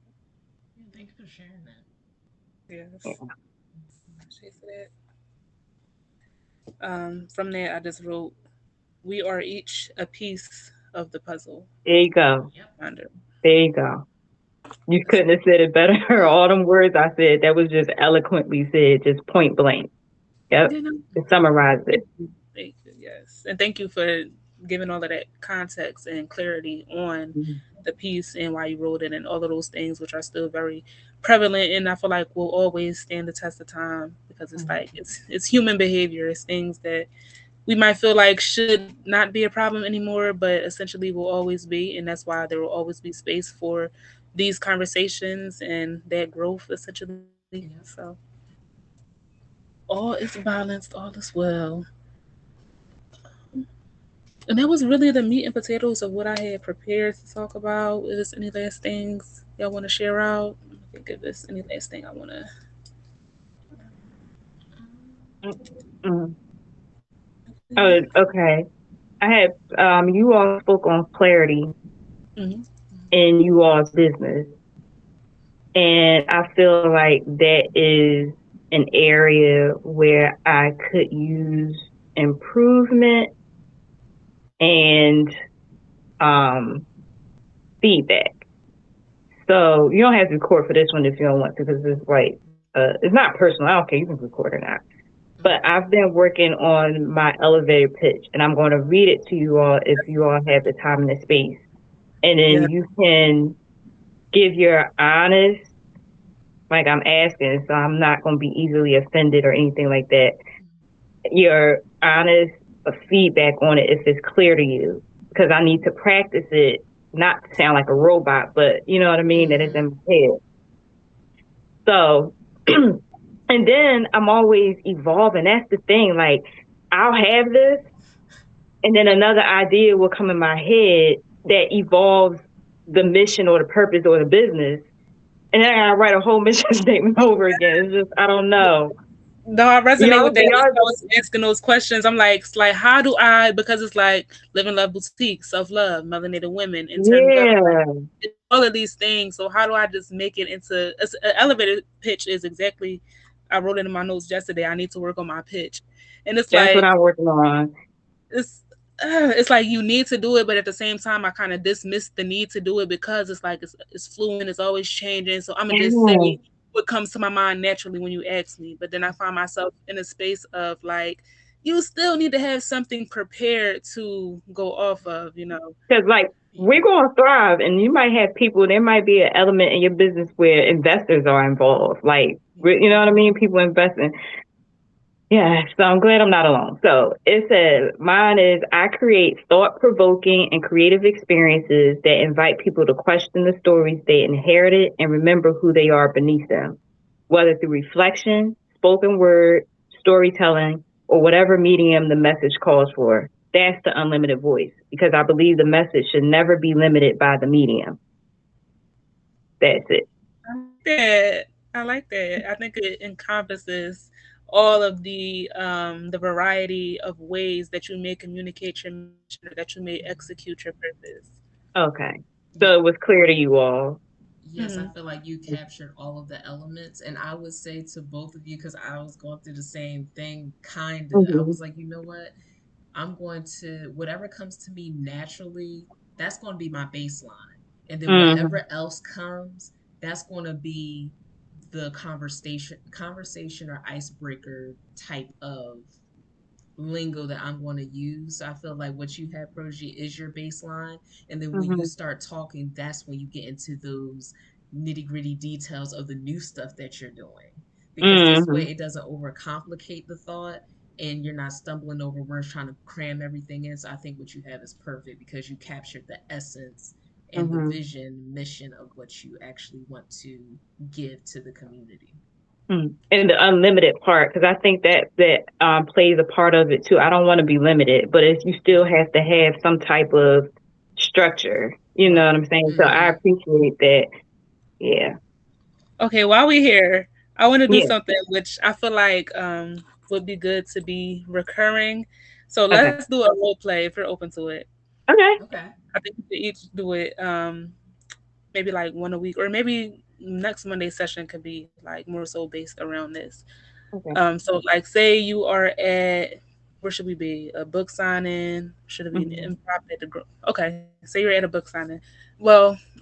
thanks for sharing that. Yes. Appreciate that. From there, I just wrote, "We are each a piece of the puzzle." There you go. Yep. Under. There you go. You That's, couldn't have said it better. All them words I said, that was just eloquently said, just point blank. Yep. you know, To summarize it. thank you. Thank you. Yes. And thank you for giving all of that context and clarity on Mhm. the piece and why you wrote it and all of those things, which are still very prevalent and I feel like will always stand the test of time because it's like it's human behavior. It's things that we might feel like should not be a problem anymore, but essentially will always be. And that's why there will always be space for these conversations and that growth, essentially. Yep. So, all is balanced, all is well. And that was really the meat and potatoes of what I had prepared to talk about. Is there any last things y'all want to share out? I think if there's any last thing I want to. Mm. Oh, okay. I had you all spoke on clarity Mm-hmm. in you all's business, and I feel like that is an area where I could use improvement and um feedback. So you don't have to record for this one if you don't want to, because it's like it's not personal. I don't care, you can record or not. But I've been working on my elevator pitch, and I'm going to read it to you all if you all have the time and the space, and Yeah. then you can give your honest, like I'm asking, so I'm not going to be easily offended or anything like that. Your honest feedback on it if it's clear to you, because I need to practice it, not to sound like a robot, but you know what I mean, that it's in my head. So, and then I'm always evolving. That's the thing. Like, I'll have this, and then another idea will come in my head that evolves the mission or the purpose or the business. And then I gotta write a whole mission statement over again. It's just, I don't know. No, I resonate with Y'all, that. That's y'all, why I was asking those questions. I'm like, it's like, how do I? Because it's like live and love boutique, self love, melanated women, internal government, yeah, all of these things. So how do I just make it into an elevator pitch? Is exactly. I wrote it in my notes yesterday. I need to work on my pitch, and it's that's what like I'm working on. it's like you need to do it, but at the same time, I kind of dismiss the need to do it because it's like it's fluent, it's always changing. So I'm gonna just say Yeah. what comes to my mind naturally when you ask me. But then I find myself in a space of like, you still need to have something prepared to go off of, you know. Because, like, we're going to thrive, and you might have people, there might be an element in your business where investors are involved. Like, you know what I mean? People investing. Yeah, so I'm glad I'm not alone. So it says, mine is, I create thought provoking and creative experiences that invite people to question the stories they inherited and remember who they are beneath them, whether through reflection, spoken word, storytelling, or whatever medium the message calls for. That's the unlimited voice, because I believe the message should never be limited by the medium. That's it. I like that. I like that. I think it encompasses all of the variety of ways that you may communicate your mission or that you may Mhm. execute your purpose. Okay. Yeah. So it was clear to you all. Yes, I Hmm. feel like you captured all of the elements. And I would say to both of you, because I was going through the same thing, kind of, I Mm-hmm. was like, you know what? I'm going to, whatever comes to me naturally, that's going to be my baseline. And then Mm-hmm. whatever else comes, that's going to be the conversation or icebreaker type of lingo that I'm going to use. So I feel like what you have, Protégé, is your baseline. And then when you Mm-hmm. start talking, that's when you get into those nitty gritty details of the new stuff that you're doing. Because this way Mm-hmm. it doesn't overcomplicate the thought and you're not stumbling over words trying to cram everything in. So I think what you have is perfect because you captured the essence and the Mm-hmm. vision, mission of what you actually want to give to the community. And the unlimited part, because I think that plays a part of it too. I don't want to be limited, but you still Mm-hmm. have to have some type of structure. You know Right. what I'm saying? So I Mm-hmm. appreciate that. Yeah. Okay, while we here, I want to do Yeah. something which I feel like would be good to be recurring. So let's Okay. do a role play if you're open to it. Okay. Okay. I think we could each do it maybe like one a week, or maybe next Monday session could be like more so based around this. Okay. So like say you are at, where should we be? A book signing? Should it be an Hmm. improv at the group? Okay, say you're at a book signing. Well,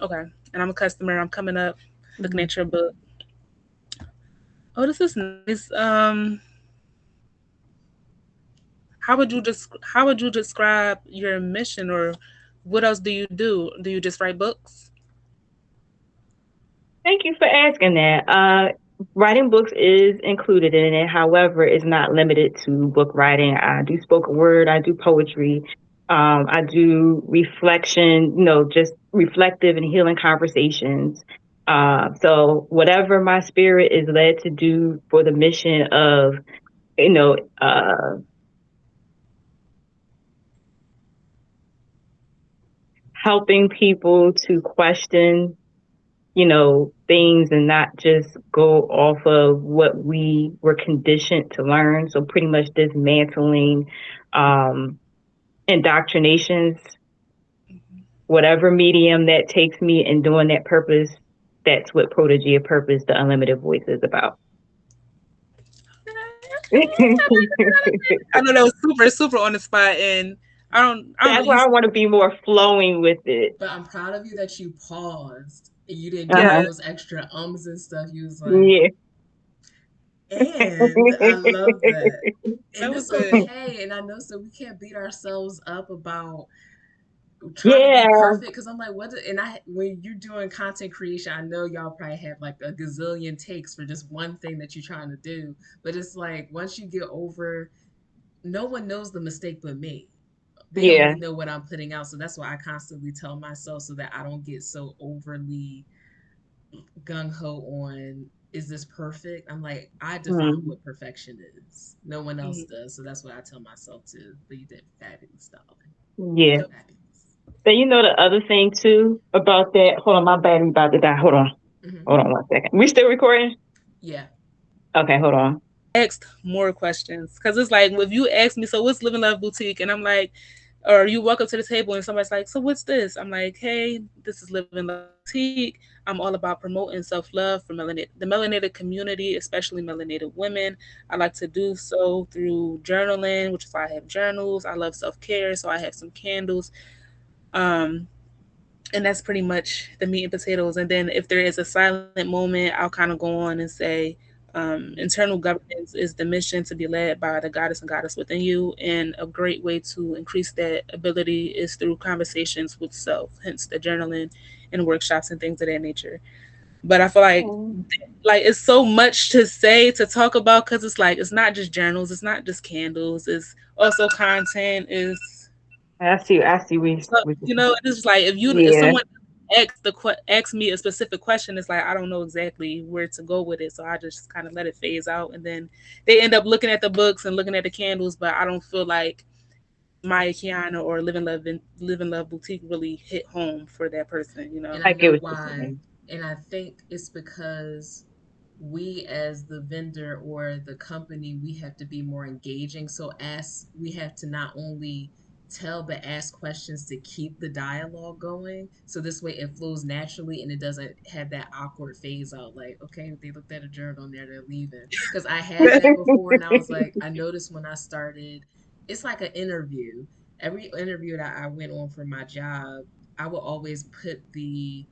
okay, and I'm a customer. I'm coming up, looking Hmm. at your book. Oh, this is nice. How would you describe your mission, or what else do you do? Do you just write books? Thank you for asking that. Writing books is included in it. However, it's not limited to book writing. I do spoken word. I do poetry. I do reflection. Just reflective and healing conversations. So whatever my spirit is led to do for the mission of, you know, uh, helping people to question things and not just go off of what we were conditioned to learn. So pretty much dismantling um, indoctrinations, whatever medium that takes me and doing that purpose. That's what Protégé Purpose, the Unlimited Voice is about. I know that was super on the spot, and I don't know. That's why You I want to be more flowing with it. But I'm proud of you that you paused and you didn't do all Uh-huh. yeah, those extra ums and stuff. You was like, Yeah. and I love that. that And was it's good. okay. And I know so we can't beat ourselves up about trying to be Yeah. perfect because I'm like, what? And I, when you're doing content creation, I know y'all probably have like a gazillion takes for just one thing that you're trying to do. But it's like once you get over, no one knows the mistake but me. They only Yeah. know what I'm putting out. So that's why I constantly tell myself so that I don't get so overly gung ho on is this perfect? I'm like, I define Mhm. what perfection is. No one else Mhm. does. So that's what I tell myself to. But you did fabulous, darling. Yeah. Yep. Fabulous. So the other thing too about that. Hold on, my battery about to die. Hold on. Hmm. Hold on 1 second. We still recording? Yeah. Okay, hold on. Asked more questions because it's like if you ask me, so what's Living Love Boutique, and I'm like, or you walk up to the table and somebody's like, so what's this? I'm like, hey, this is Living Love Boutique. I'm all about promoting self love for the melanated community, especially melanated women. I like to do so through journaling, which is why I have journals. I love self care, so I have some candles. Um, and that's pretty much the meat and potatoes. And then if there is a silent moment, I'll kind of go on and say, internal governance is the mission to be led by the goddess and goddess within you. And a great way to increase that ability is through conversations with self, hence the journaling and workshops and things of that nature. But I feel Oh. like it's so much to say to talk about because it's like it's not just journals, it's not just candles, it's also content, is I see. I see. so, it's just like if Yeah. someone asks me a specific question, it's like I don't know exactly where to go with it, so I just kind of let it phase out, and then they end up looking at the books and looking at the candles, but I don't feel like Maya Keeyana or Live and Love Boutique really hit home for that person. And I I get know what you're why. saying. And I think it's because we as the vendor or the company, we have to be more engaging. So ask, we have to not only tell but ask questions to keep the dialogue going, so this way it flows naturally and it doesn't have that awkward phase out, like, okay, they looked at a journal and they're leaving. Because I had that before, and I was like, I noticed when I started, it's like an interview. Every interview that I went on for my job, I would always put the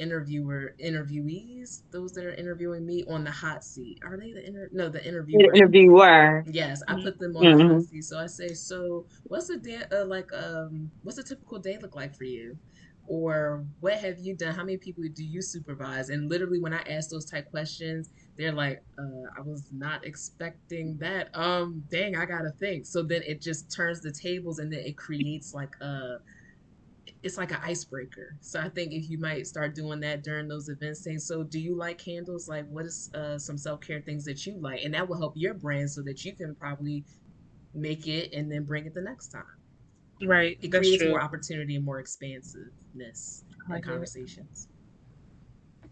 interviewees, those that are interviewing me, on the hot seat. Are they the no, the The interviewer? interviewer. Yes, I Mhm. put them on the hot Hmm. seat. So I say, so what's a day what's a typical day look like for you? Or what have you done? How many people do you supervise? And literally when I ask those type questions, they're like, I was not expecting that. Dang, I gotta think. So then it just turns the tables, and then it creates like a, it's like an icebreaker. So I think if you might start doing that during those events, saying, so do you like candles? Like, what is some self care things that you like? And that will help your brand so that you can probably make it and then bring it the next time. Right, It that's creates true. more opportunity and more expansiveness I in like it. conversations.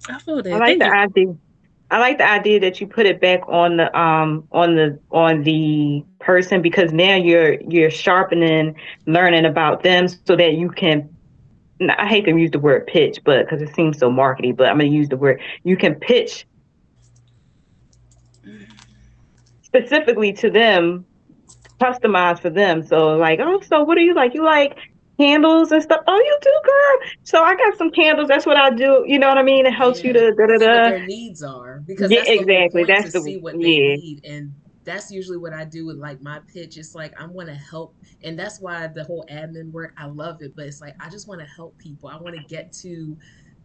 I feel I that. like Thank the you. idea. I like the idea that you put it back on the person, because now you're sharpening, learning about them so that you can. I hate to use the word pitch, but because it seems so markety, but I'm going to use the word. You can pitch specifically to them, customized for them. So like, oh, so what do you like? You like candles and stuff? Oh, you do, girl. So I got some candles. That's what I do. You know what I mean? It helps you Yeah, to da da see what da. their needs are, because Yeah, that's the whole exactly. point, That's to the see what they yeah, need. And that's usually what I do with like my pitch. It's like I want to help, and that's why the whole admin work, I love it, but it's like I just want to help people. I want to get to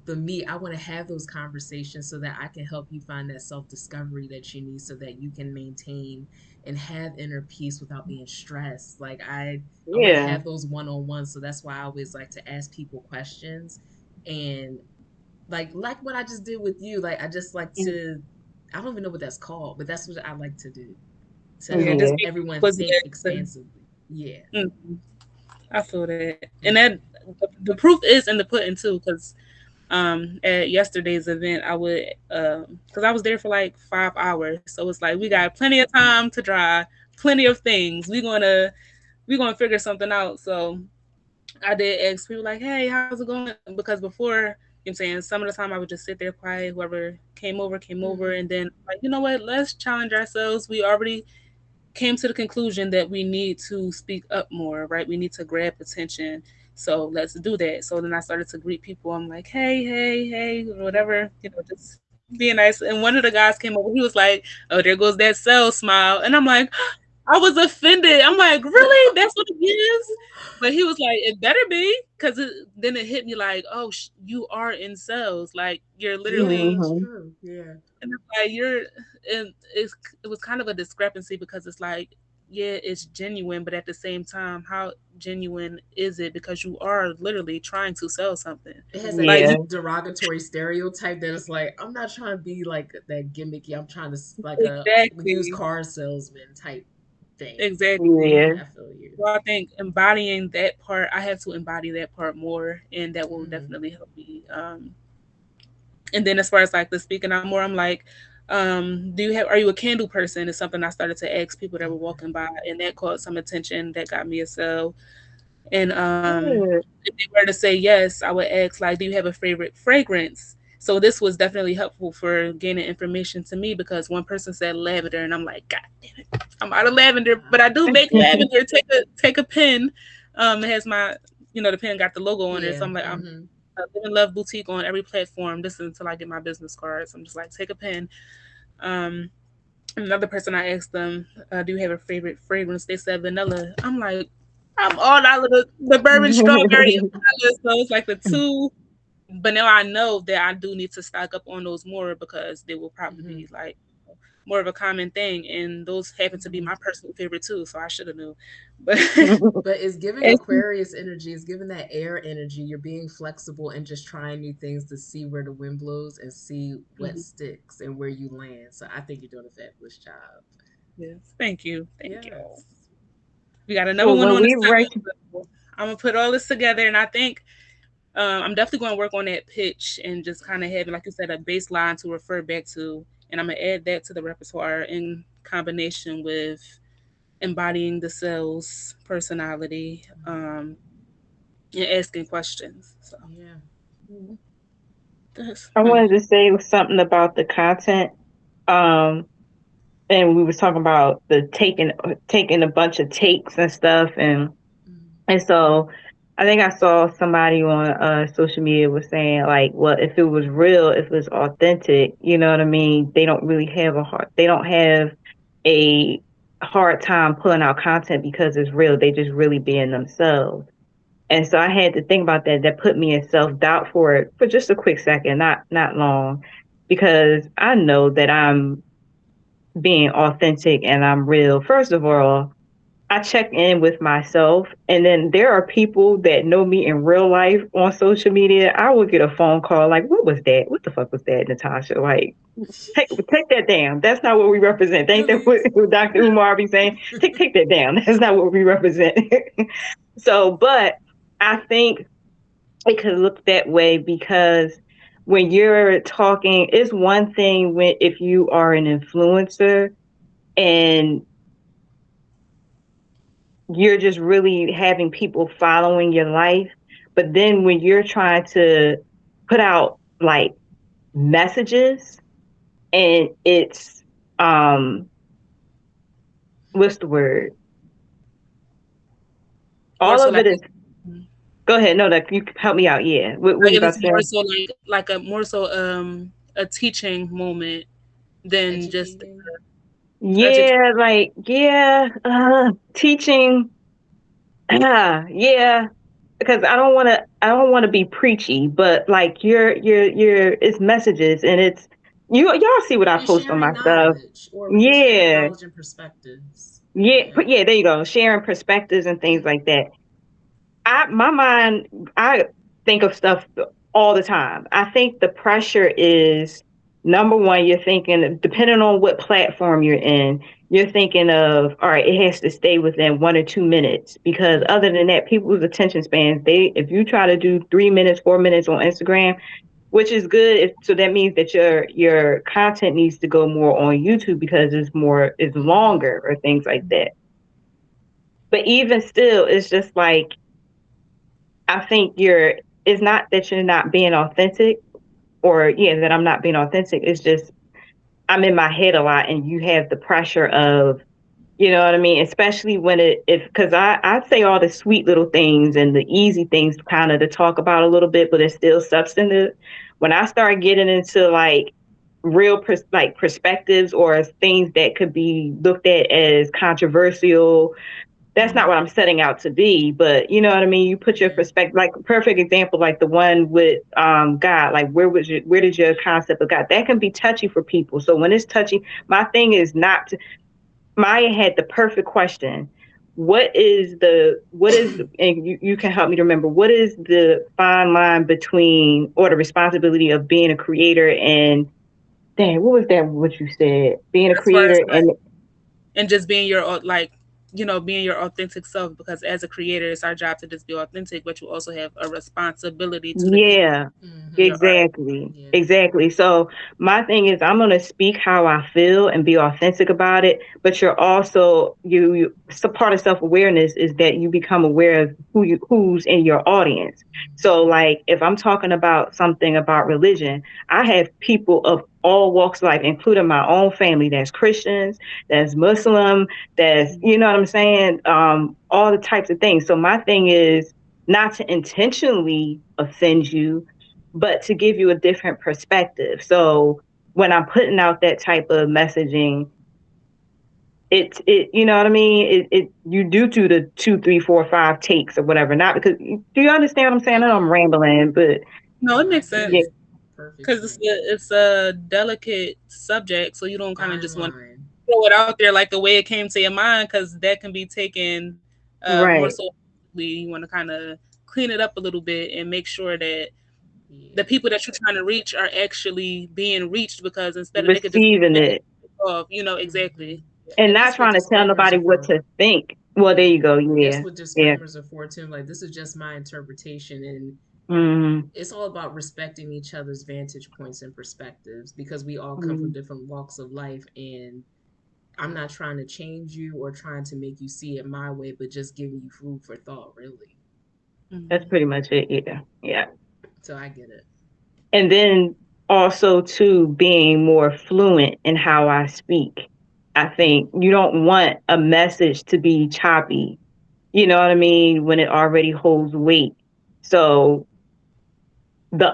the meat. I want to have those conversations so that I can help you find that self discovery that you need, so that you can maintain and have inner peace without being stressed. Like I want to yeah. have those one on ones. So that's why I always like to ask people questions, and like what I just did with you. Like I just like to, I don't even know what that's called, but that's what I like to do, to Yeah, help just Yeah. be everyone was think there. expansively. Yeah. Mhm. I feel that, and that Hmm. the proof is in the pudding too. Because at yesterday's event, I would because I was there for like 5 hours, so it's like we got plenty of time to drive, plenty of things. We gonna figure something out. So I did ask people like, "Hey, how's it going?" Because before, you know what I'm saying, some of the time I would just sit there quiet. Whoever came over, Hmm. and then like, you know what? Let's challenge ourselves. We already came to the conclusion that we need to speak up more, right? We need to grab attention. So let's do that. So then I started to greet people. I'm like, hey, hey, hey, whatever, just being nice. And one of the guys came over. He was like, oh, there goes that sales smile. And I'm like, I was offended. I'm like, really? That's what it is? But he was like, it better be. Because then it hit me like, oh, you are in sales. Like, you're Yeah, literally, that's Hmm. true. Yeah. and it's like and it was kind of a discrepancy because it's like, yeah, it's genuine, but at the same time, how genuine is it? Because you are literally trying to sell something. It has that Like, Yeah. derogatory stereotype that it's like, I'm not trying to be like that gimmicky. I'm trying to like a used exactly, car salesman type thing. exactly. Yeah. I feel you. So I think embodying that part, I have to embody that part more, and that will Hmm. definitely help me. And then as far as like the speaking out more, I'm like, do you have are you a candle person? Is something I started to ask people that were Okay. walking by, and that caught some attention. That got me a sale. And Good. if they were to say yes, I would ask like, do you have a favorite fragrance? So this was definitely helpful for gaining information to me because one person said lavender, and I'm like, God damn it, I'm out of lavender, but I do make lavender. Take a pen. It has my, the pen got the logo on it, so Yeah. I'm like, I'm Hmm. Live and Love Boutique on every platform. This is until I get my business cards. I'm just like, take a pen. Um, Another person I asked them, do you have a favorite fragrance? They said vanilla. I'm like, I'm all out of the bourbon, strawberry, and vanilla. So it's like the two. But now I know that I do need to stock up on those more because they will probably Hmm. be like more of a common thing. And those happen to be Hmm. my personal favorite too. So I should have knew. But But it's giving it's, Aquarius energy, it's giving that air energy. You're being flexible and just trying new things to see where the wind blows and see what mhm, sticks and where you land. So I think you're doing a fabulous job. yes, thank you. Thank you. Yes. We got another Well, one when on the we write, seventh. I'm gonna put all this together, and I think I'm definitely going to work on that pitch and just kind of having, like you said, a baseline to refer back to. And I'm going to add that to the repertoire in combination with embodying the sales personality, and asking questions. So Yeah. that's I wanted to say something about the content. Um, and we was talking about the taking a bunch of takes and stuff, and so I think I saw somebody on social media was saying like, well, if it was real, if it was authentic, you know what I mean? They don't have a hard time pulling out content because it's real. They just really being themselves. And so I had to think about that. That put me in self doubt for it for just a quick second, not long, because I know that I'm being authentic and I'm real. First of all, I check in with myself, and then there are people that know me in real life on social media. I will get a phone call like, "What was that? What the fuck was that, Natasha? Like, take that down. That's not what we represent. Ain't that Delete. what Dr. Umar be saying? Take that down. That's not what we represent." So, but I think it could look that way because when you're talking, it's one thing when if you are an influencer and you're just really having people following your life. But then when you're trying to put out like messages and it's what's the word? more All so of like it is go ahead, no, that you help me out, yeah. What like you if about it's to more say? so like a more so a teaching moment than just Educating. education. Yeah, like yeah, teaching yeah, because I don't want to be preachy, but like you're it's messages and it's y'all see what I And post on sharing my stuff. knowledge or sharing Yeah. knowledge and perspectives. Yeah, Yeah. yeah, there you go. Sharing perspectives and things like that. My mind, I think of stuff all the time. I think the pressure is number one, you're thinking, depending on what platform you're in, you're thinking of, all right, it has to stay within 1 or 2 minutes because other than that, people's attention spans, if you try to do 3 minutes, 4 minutes on Instagram, which is good. So that means that your content needs to go more on YouTube because it's longer or things like that. But even still, it's just like I think it's not that you're not being authentic or yeah, that I'm not being authentic. It's just I'm in my head a lot and you have the pressure of, you know what I mean? Especially when because I say all the sweet little things and the easy things kind of to talk about a little bit, but it's still substantive. When I start getting into like like perspectives or things that could be looked at as controversial, that's not what I'm setting out to be, but you know what I mean? You put your Yeah. perspective, like perfect example, like the one with God, like where did your concept of God? That can be touchy for people. So when it's touchy, my thing is not to, Maya had the perfect question. What is and you can help me to remember what is the fine line between or the responsibility of being a creator and dang, what was that what you said? Being a As far as creator and and just being your like being your authentic self, because as a creator it's our job to just be authentic, but you also have a responsibility to the people yeah. in your art. Exactly. Yeah. Exactly. So my thing is I'm gonna speak how I feel and be authentic about it, but you're also so part of self-awareness is that you become aware of who's in your audience. So like if I'm talking about something about religion, I have people of all walks of life, including my own family, that's Christians, that's Muslim, that's you know what I'm saying? All the types of things. So my thing is not to intentionally offend you, but to give you a different perspective. So when I'm putting out that type of messaging, it you know what I mean? You do the 2, 3, 4, 5 takes or whatever. Not because do you understand what I'm saying? I know I'm rambling, but No, it No, I makes get sense yeah, it. Perfect because it's sense. it's a delicate subject, so you don't kind of Fine just want to line. throw it out there like the way it came to your mind, because that can be taken more right. so. You want to kind of clean it up a little bit and make sure that the Yeah. people that you're trying to reach are actually being reached, because instead of they could just Receiving it off, exactly. and And not that's what trying to tell disclaimers nobody are what for. to think. Well, there Yeah. you go. That's Yeah. what Yeah. disclaimers are for, Tim. Like, this is just my interpretation. And Mm, It's all about respecting each other's vantage points and perspectives because we all come from mm. different walks of life. And I'm not trying to change you or trying to make you see it my way, but just giving you food for thought, really. That's Mm-hmm. pretty much it. Yeah. Yeah. So I get it. And then also too being more fluent in how I speak. I think you don't want a message to be choppy. You know what I mean? When it already holds weight. So the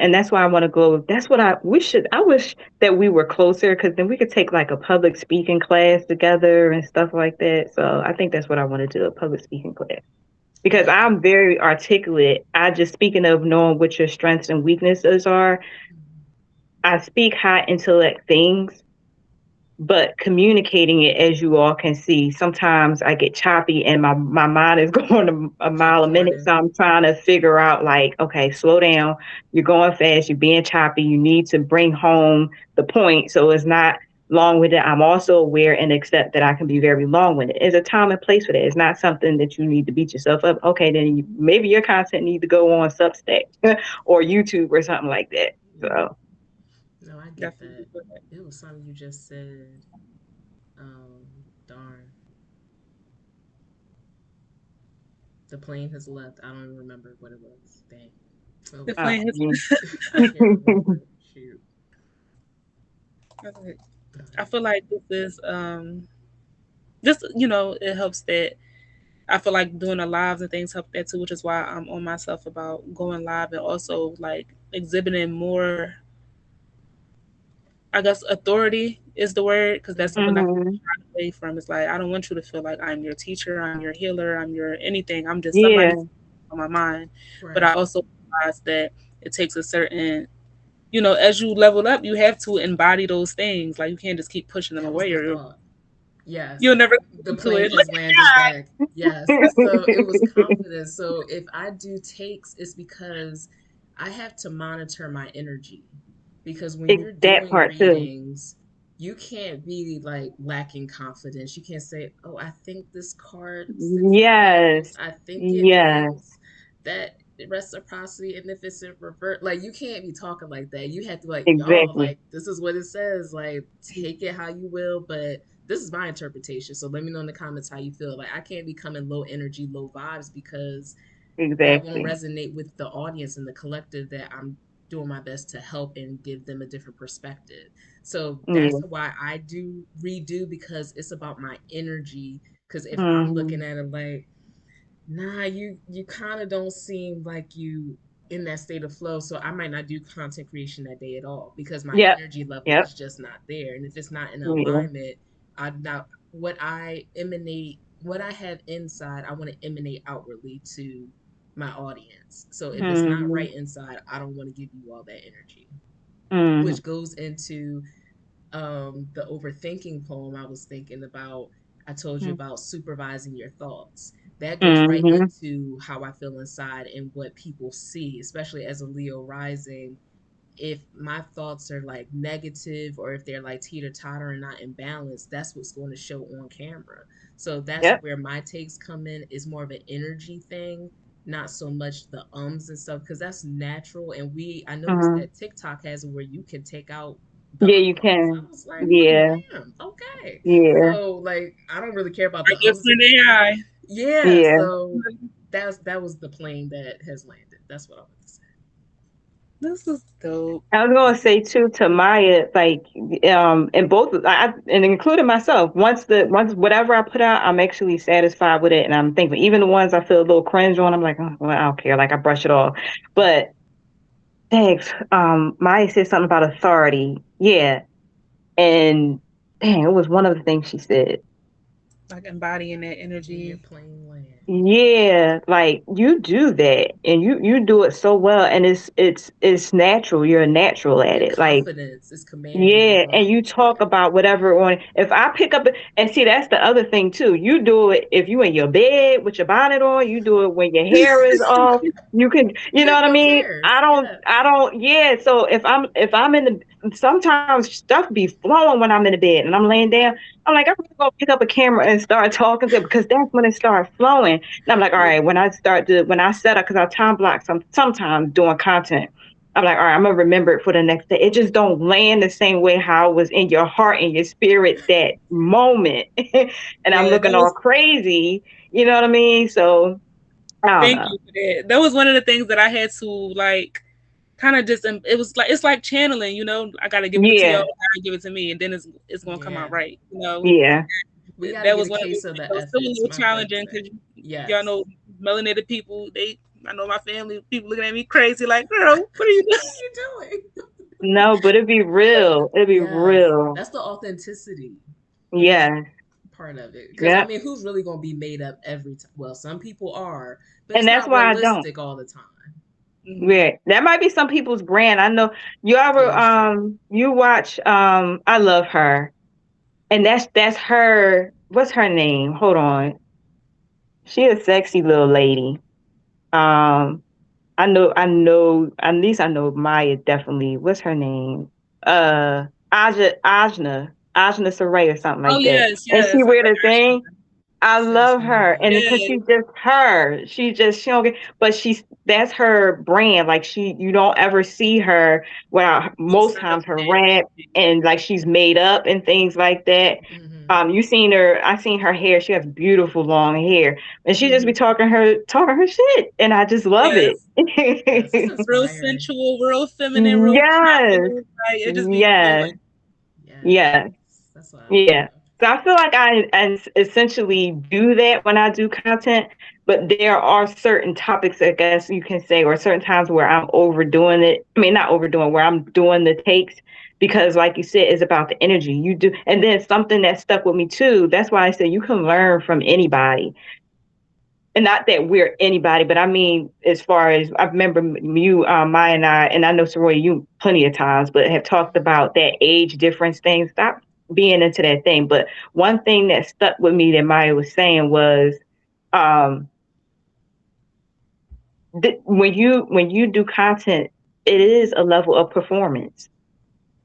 and that's why I want to go. That's what we should. I wish that we were closer because then we could take like a public speaking class together and stuff like that. So I think that's what I want to do, a public speaking class. Because Yeah. I'm very articulate. I just speaking of knowing what your strengths and weaknesses are, I speak high intellect things, but communicating it, as you all can see, sometimes I get choppy and my mind is going a mile a minute. Popcorn. So I'm trying to figure out, like, okay, slow down. You're going fast. You're being choppy. You need to bring home the point so it's not long winded. I'm also aware and accept that I can be very long winded. There's a time and place for that. It's not something that you need to beat yourself up. Okay, then maybe your content need to go on Substack or YouTube or something like that. Yeah. So No, I get that. Definitely feel that. It was something you just said. Darn. The plane has left. I don't even remember what it was. Dang. Oh The well. plan has. I can't remember. Shoot. I feel like this is just it helps that I feel like doing the lives and things help that too, which is why I'm on myself about going live and also like exhibiting more, I guess, authority is the word, because that's something I Mm-hmm. mhm. got away from. It's like I don't want you to feel like I'm your teacher, I'm your healer, I'm your anything. I'm just somebody Yeah, on my mind. But I Right. also realize that it takes a certain, as you level up, you have to embody those things. Like you can't just keep pushing them That was away, the or thought. Yes. you'll never The get to plane it. Look has at landed God. back. Yes. So it was confidence. So if I do takes, it's because I have to monitor my energy. Because when you're that doing part too. readings, you can't be like lacking confidence. You can't say, "Oh, I think this card, Six of Pentacles, Yes, I think it yes, means that reciprocity, and if it's in revert, like you can't be talking like that. You have to be like, y'all, exactly, like this is what it says. Like take it how you will, but this is my interpretation. So let me know in the comments how you feel. Like I can't be coming low energy, low vibes because that won't exactly. resonate with the audience and the collective that I'm doing my best to help and give them a different perspective. So that's Yeah. why I do redo because it's about my energy. Because if I'm looking Hmm. at it like, nah, you kind of don't seem like you in that state of flow, so I might not do content creation that day at all because my Yep. energy level Yep. is just not there. And if it's not in Yeah. alignment, I not what I emanate, what I have inside, I want to emanate outwardly to my audience. So if it's not Hmm. right inside, I don't want to give you all that energy, Hmm. which goes into the overthinking poem I was thinking about. I told you about supervising your thoughts. That goes right Hmm. into how I feel inside and what people see, especially as a Leo rising. If my thoughts are like negative or if they're like teeter totter and not in balance, that's what's going to show on camera. So that's Yep. where my takes come in, is more of an energy thing, not so much the ums and stuff, because that's natural. And I noticed Hmm. that TikTok has it where you can take out the Yeah, you ums. I can. was like, well, Yeah. damn, okay. Yeah. So like I don't really care about I the guess ums for and the AI. yeah, Yeah. so that was the plane that has landed. That's what I want to say. This is dope. I was gonna say too to Maya, like, and both, and including myself. Once whatever I put out, I'm actually satisfied with it, and I'm thankful. Even the ones I feel a little cringe on, I'm like, oh, well, I don't care. Like I brush it off. But thanks. Maya said something about authority. Yeah, and dang, it was one of the things she said. Like embodying that In your energy. plane land. Yeah, like you do that, and you do it so well, and it's natural. You're a natural at Your it. Like, confidence is commanding the yeah, and room. you talk about whatever on. If I pick up, and see, that's the other thing too. You do it if you in your bed with your bonnet on. You do it when your hair is off. You can, you know Yeah, what I no mean. cares. I don't. Yeah. So if I'm in sometimes stuff be flowing when I'm in the bed and I'm laying down. I'm like, I'm really gonna pick up a camera and and start talking to it, because that's when it started flowing. And I'm like, all right, when I set up, because I time block sometimes doing content, I'm like, all right, I'm gonna remember it for the next day. It just don't land the same way how it was in your heart and your spirit that moment. And I'm Yeah, looking that all was. crazy. You know what I mean? So I don't Thank know. you for that. That was one of the things that I had to like kind of just. It was like it's like channeling. I got to give it to y'all. Yeah, I gotta give it to me, and then it's gonna come out Yeah. right. yeah. We got to That get was a one of those case of things the that was still a ethics. little My friend challenging said. because y'all Yes. know melanated people. I know my family people looking at me crazy like, girl, what are you What doing? are you doing? No, but it'd be real. It'd be Yes. real. That's the authenticity Yeah, part of it. Because, I yeah. mean, who's really going to be made up every time? Well, some people are, but And it's that's not why I don't. realistic all the time. Mhm. Yeah, that might be some people's brand. I know you ever Yeah, that's true. you watch I love her. And that's her, what's her name? Hold on. She a sexy little lady. Um at least I know Maya definitely. What's her name? Ajna Saray or something Oh like that. yes, And she yes, I wear heard the thing. I Sounds love her, familiar. and because that. she's just her, she don't get, but that's her brand. Like you don't ever see her without most Outside of times her that. rap and like she's made up and things like that. Hmm. You seen her? I seen her hair. She has beautiful long hair, and she just be Hmm. talking her shit, and I just love it. Yes, Yes, it's real inspiring. sensual, real feminine, real Yes, masculine. Like it just be yes, flowing. Yes. yes. That's what I Yeah. love. So I feel like I essentially do that when I do content, but there are certain topics, I guess you can say, or certain times where I'm overdoing it. I mean, not overdoing, where I'm doing the takes because, like you said, it's about the energy you do. And then something that stuck with me too. That's why I said you can learn from anybody, and not that we're anybody, but I mean, as far as I remember you, Maya and I know Soroya, you plenty of times, but have talked about that age difference thing. Stop being into that thing. But one thing that stuck with me that Maya was saying was, um, when you do content, it is a level of performance,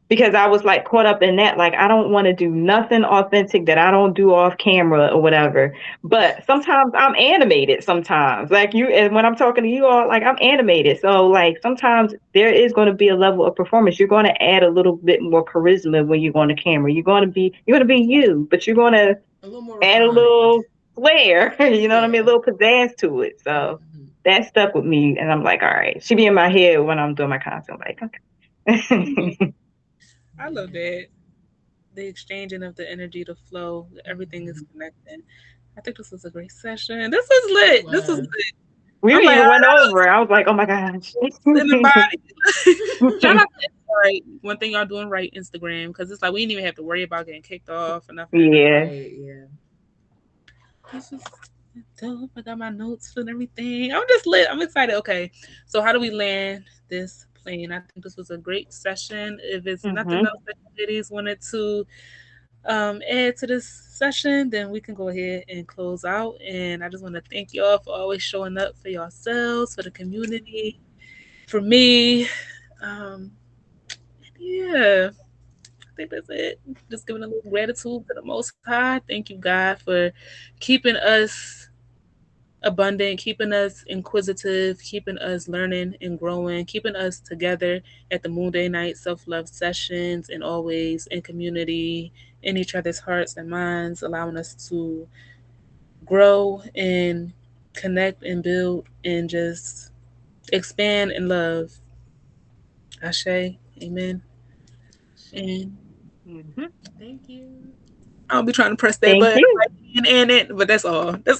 because I was like caught up in that. Like, I don't want to do nothing authentic that I don't do off camera or whatever. But sometimes I'm animated sometimes. Like you, and when I'm talking to you all, like I'm animated. So like sometimes there is going to be a level of performance. You're going to add a little bit more charisma when you're on the camera. You're going to be you, but you're going to A little more add a refined. little flair, you know what I mean? A Yeah. little pizzazz to it. So Hmm. that stuck with me. And I'm like, all right, she be in my head when I'm doing my content. I'm like, Mhm. okay. I love Yeah. that. The exchanging of the energy, the flow, everything is Hmm. connected. I think this was a great session. This was It lit. This was was. lit. We I'm like, even all went right, over. I was like, oh my gosh. in the body. Shout out to right. One thing y'all doing right, Instagram, because it's like we didn't even have to worry about getting kicked off or nothing. Yeah. Right. Yeah. This is dope. I got my notes and everything. I'm just lit. I'm excited. Okay, so how do we land this plane? I think this was a great session. If it's nothing Hmm. else that you ladies wanted to add to this session, then we can go ahead and close out. And I just want to thank y'all for always showing up for yourselves, for the community, for me. Um, yeah, I think that's it. Just giving a little gratitude to the Most High. Thank you, God, for keeping us abundant, keeping us inquisitive, keeping us learning and growing, keeping us together at the Moonday night self love sessions and always in community, in each other's hearts and minds, allowing us to grow and connect and build and just expand in love. Ashe, amen. Shay. And Hmm. Thank you. I'll be trying to press that Thank button you. like and it, but that's all. That's